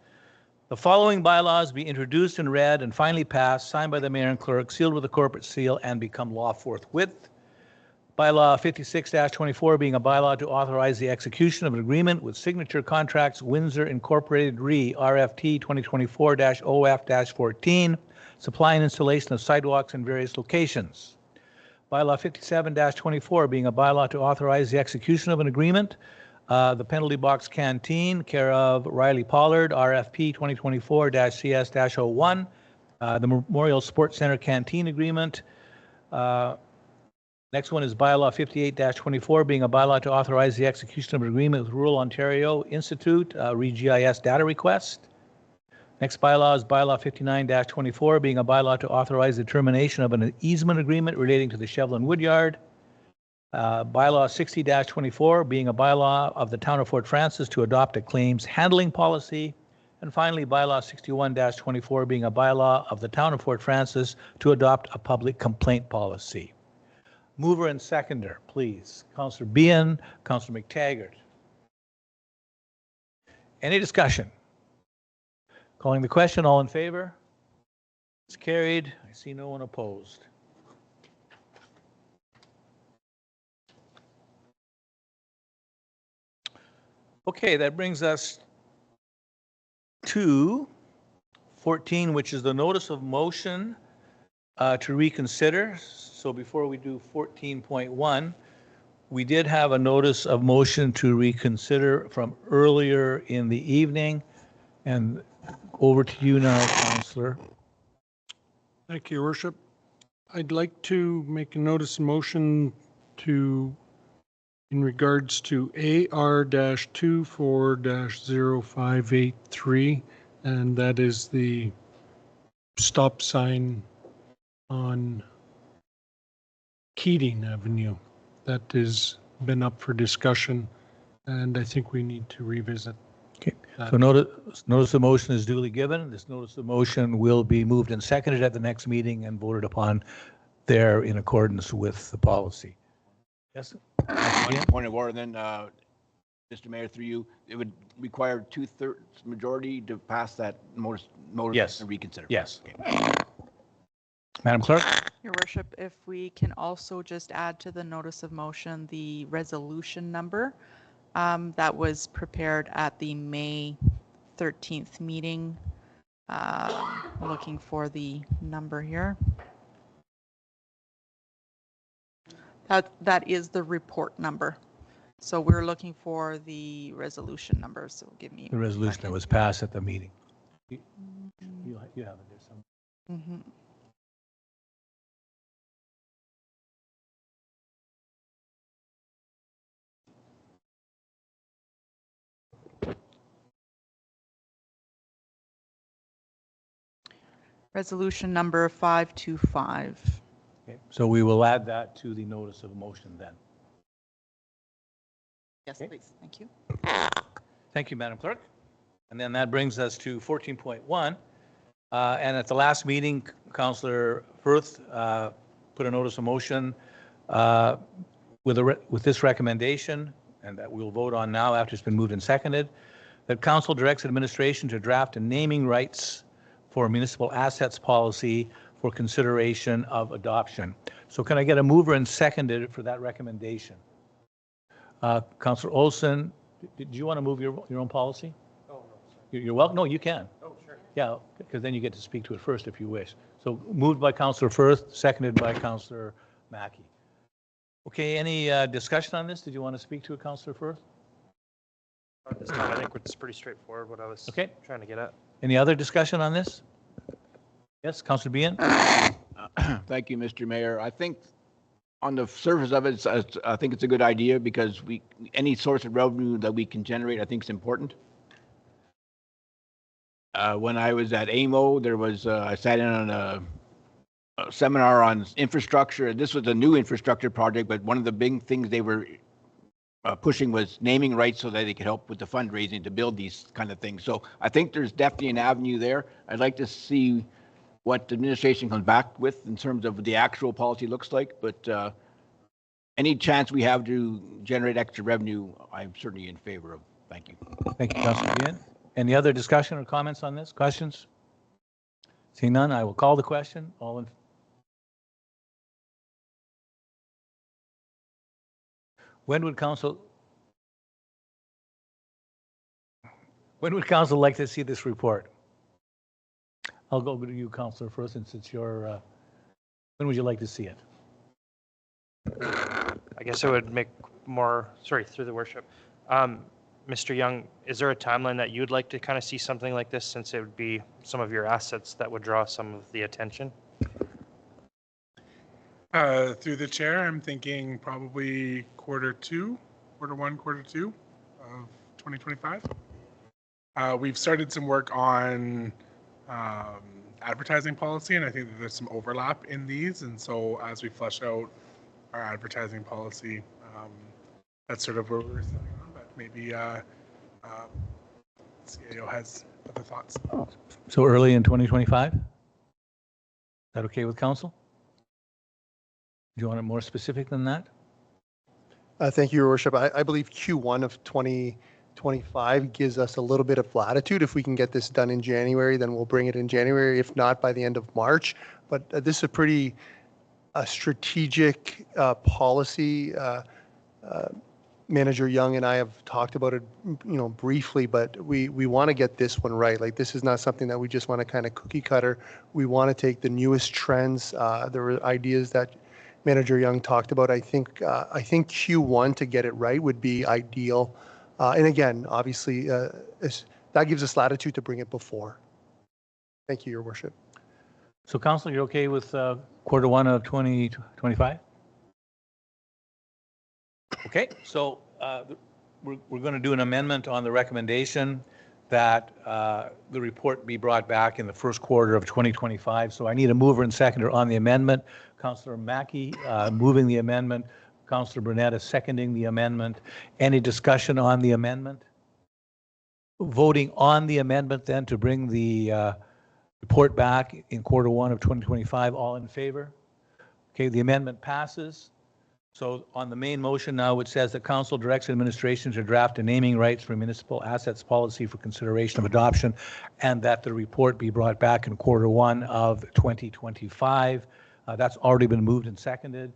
S1: The following bylaws be introduced and read and finally passed, signed by the mayor and clerk, sealed with a corporate seal, and become law forthwith. Bylaw 56-24 being a bylaw to authorize the execution of an agreement with Signature Contracts Windsor Incorporated Re RFT 2024-OF-14, supply and installation of sidewalks in various locations. Bylaw 57-24 being a bylaw to authorize the execution of an agreement, the Penalty Box Canteen, care of Riley Pollard, RFP 2024-CS-01, the Memorial Sports Center Canteen Agreement. Next one is bylaw 58-24 being a bylaw to authorize the execution of an agreement with Rural Ontario Institute, Re-GIS data request. Next bylaw is bylaw 59-24 being a bylaw to authorize the termination of an easement agreement relating to the Shevlin Woodyard. Bylaw 60-24 being a bylaw of the town of Fort Frances to adopt a claims handling policy. And finally, bylaw 61-24 being a bylaw of the town of Fort Frances to adopt a public complaint policy. Mover and seconder, please. Councillor Behan, Councillor McTaggart. Any discussion? Calling the question, all in favor? It's carried. I see no one opposed. Okay, that brings us to 14, which is the notice of motion to reconsider. So before we do 14.1, we did have a notice of motion to reconsider from earlier in the evening. And over to you now, Councillor.
S2: Thank you, Your Worship. I'd like to make a notice of motion to, in regards to AR-24-0583, and that is the stop sign on Keating Avenue. That has been up for discussion, and I think we need to revisit.
S1: Okay, so notice of motion is duly given. This notice of motion will be moved and seconded at the next meeting and voted upon there in accordance with the policy. Yes?
S3: Point of order then, Mr. Mayor, through you, it would require 2/3 majority to pass that motion
S1: Yes.
S3: to reconsider.
S1: Yes.
S3: Okay.
S1: Madam Clerk?
S12: Your Worship, if we can also just add to the notice of motion the resolution number that was prepared at the May 13th meeting. Looking for the number here. That is the report number. So we're looking for the resolution number. So give me
S1: The resolution that was passed at the meeting. You have it there somewhere.
S12: Mm-hmm. Resolution number 525.
S1: Okay, so we will add that to the notice of motion then.
S12: Yes,
S1: Okay.
S12: please. Thank you.
S1: Thank you, Madam Clerk. And then that brings us to 14.1. And at the last meeting, Councillor Firth put a notice of motion with this recommendation, and that we'll vote on now after it's been moved and seconded, that Council directs administration to draft a naming rights for municipal assets policy for consideration of adoption. So can I get a mover and seconded for that recommendation? Councillor Olson, did you want to move your own policy? Oh, no. You're welcome. No, you can. Oh, sure. Yeah, because then you get to speak to it first if you wish. So moved by Councillor Firth, seconded by Councillor Mackey. Okay, any discussion on this? Did you want to speak to it, Councillor Firth?
S8: At this time, I think it's pretty straightforward what I was trying to get at.
S1: Any other discussion on this? Yes, Councillor Behan?
S3: Thank you, Mr. Mayor. I think on the surface of it, I think it's a good idea because any source of revenue that we can generate, I think is important. When I was at AMO, there was, I sat in on a seminar on infrastructure. This was a new infrastructure project, but one of the big things they were pushing was naming rights so that they could help with the fundraising to build these kind of things. So I think there's definitely an avenue there. I'd like to see what the administration comes back with in terms of the actual policy looks like, but any chance we have to generate extra revenue, I'm certainly in favor of. Thank you.
S1: Thank you, Councillor Behan. Any other discussion or comments on this? Questions? Seeing none, I will call the question. When would council like to see this report? I'll go to you, Councillor, first, since it's your, when would you like to see it?
S8: I guess it would make more, sorry, through the worship. Mr. Young, is there a timeline that you'd like to kind of see something like this, since it would be some of your assets that would draw some of the attention?
S7: Through the chair, I'm thinking probably quarter one, quarter two of 2025. We've started some work on advertising policy, and I think that there's some overlap in these. And so as we flesh out our advertising policy, that's sort of where we're sitting on. But maybe CAO has other thoughts.
S1: So early in 2025? Is that okay with council? Do you want it more specific than that?
S6: Thank you, Your Worship. I believe Q1 of 2025 gives us a little bit of latitude. If we can get this done in January, then we'll bring it in January, if not by the end of March. But this is a pretty strategic policy. Manager Young and I have talked about it, briefly, but we want to get this one right. Like, this is not something that we just want to kind of cookie cutter. We want to take the newest trends. There were ideas that Manager Young talked about. I think Q1 to get it right would be ideal. And again, obviously, that gives us latitude to bring it before. Thank you, Your Worship.
S1: So, Council, you're okay with quarter one of 2025? Okay, so we're going to do an amendment on the recommendation that the report be brought back in the first quarter of 2025. So I need a mover and seconder on the amendment. Councillor Mackey moving the amendment. Councillor Burnett is seconding the amendment. Any discussion on the amendment? Voting on the amendment then to bring the report back in quarter one of 2025. All in favor? Okay, the amendment passes. So on the main motion now, it says that council directs administration to draft a naming rights for municipal assets policy for consideration of adoption, and that the report be brought back in quarter one of 2025. That's already been moved and seconded.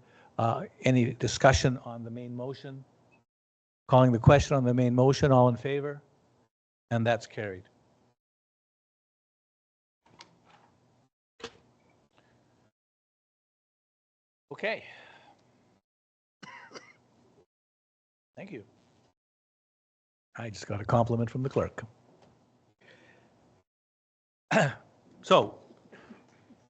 S1: Any discussion on the main motion? Calling the question on the main motion, all in favor? And that's carried. Okay. Thank you. I just got a compliment from the clerk. So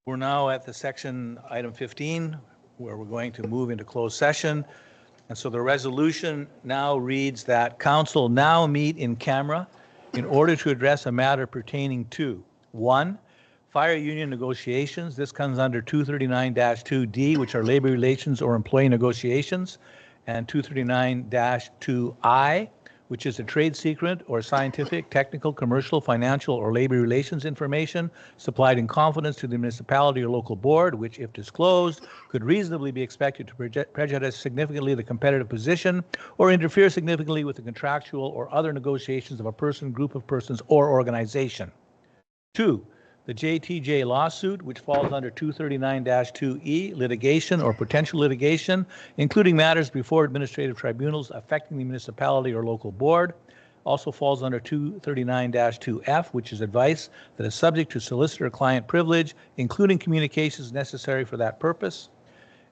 S1: we're now at the section item 15, where we're going to move into closed session. And so the resolution now reads that council now meet in camera in order to address a matter pertaining to 1, fire union negotiations. This comes under 239-2D, which are labor relations or employee negotiations, and 239-2I, which is a trade secret or scientific, technical, commercial, financial, or labor relations information supplied in confidence to the municipality or local board, which, if disclosed, could reasonably be expected to prejudice significantly the competitive position or interfere significantly with the contractual or other negotiations of a person, group of persons, or organization. 2, the JTJ lawsuit, which falls under 239-2E, litigation or potential litigation, including matters before administrative tribunals affecting the municipality or local board, also falls under 239-2F, which is advice that is subject to solicitor-client privilege, including communications necessary for that purpose.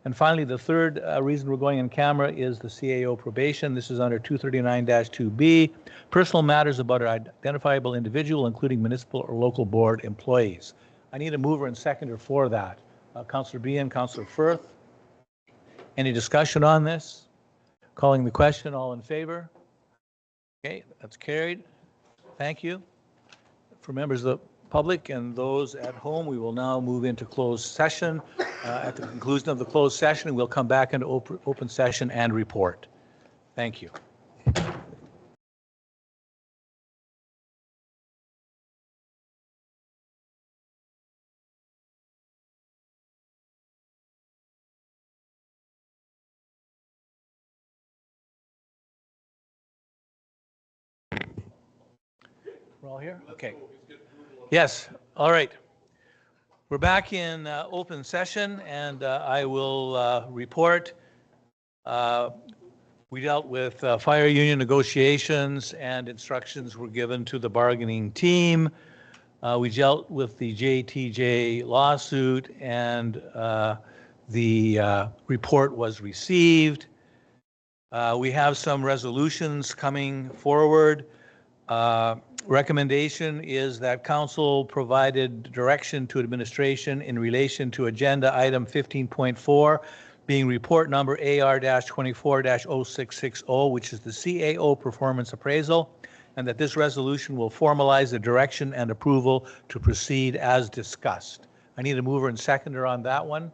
S1: And finally, the third reason we're going in camera is the CAO probation. This is under 239-2B, personal matters about an identifiable individual, including municipal or local board employees. I need a mover and seconder for that. Councillor Behan, Councillor Firth. Any discussion on this? Calling the question, all in favor? Okay, that's carried. Thank you. For members of the public and those at home, we will now move into closed session. At the conclusion of the closed session, we'll come back into open session and report. Thank you. We're all here? Okay. Yes, all right. We're back in open session, and I will report. We dealt with fire union negotiations, and instructions were given to the bargaining team. We dealt with the JTJ lawsuit, and the report was received. We have some resolutions coming forward. Recommendation is that council provided direction to administration in relation to agenda item 15.4, being report number AR-24-0660, which is the CAO performance appraisal, and that this resolution will formalize the direction and approval to proceed as discussed. I need a mover and seconder on that one.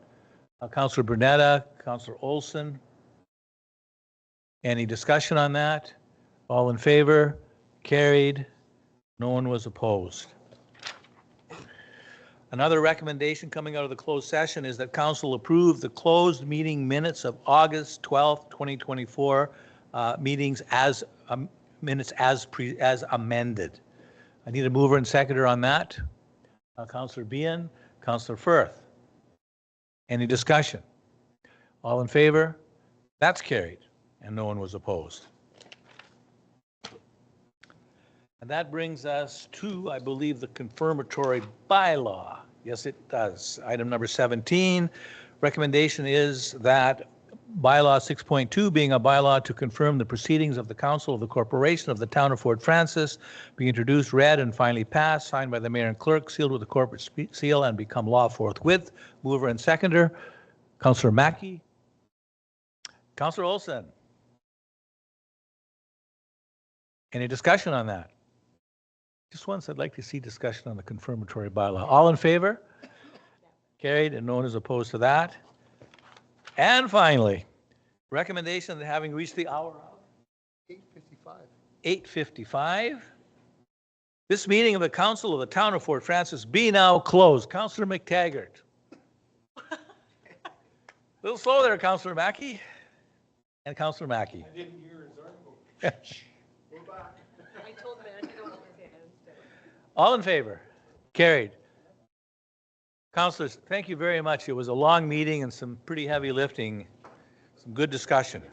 S1: Councillor Brunetta, Councillor Olson. Any discussion on that? All in favor? Carried. No one was opposed. Another recommendation coming out of the closed session is that council approve the closed meeting minutes of August 12th, 2024 meetings as minutes as amended. I need a mover and seconder on that. Councillor Behan, Councillor Firth. Any discussion? All in favor? That's carried, and no one was opposed. And that brings us to, I believe, the confirmatory bylaw. Yes, it does. Item number 17. Recommendation is that bylaw 6.2, being a bylaw to confirm the proceedings of the council of the corporation of the town of Fort Francis, be introduced, read, and finally passed, signed by the mayor and clerk, sealed with the corporate seal, and become law forthwith. Mover and seconder, Councillor Mackey. Councillor Olson. Any discussion on that? Just once, I'd like to see discussion on the confirmatory bylaw. All in favor? Carried, and no one is opposed to that. And finally, recommendation that having reached the hour of 8:55, this meeting of the council of the town of Fort Francis be now closed. Councillor McTaggart. A little slow there, Councillor Mackey. And Councillor Mackey.
S6: I didn't hear his article. We're back.
S4: I told him I don't want his hands.
S1: All in favor? Carried. Councillors, thank you very much. It was a long meeting and some pretty heavy lifting, some good discussion.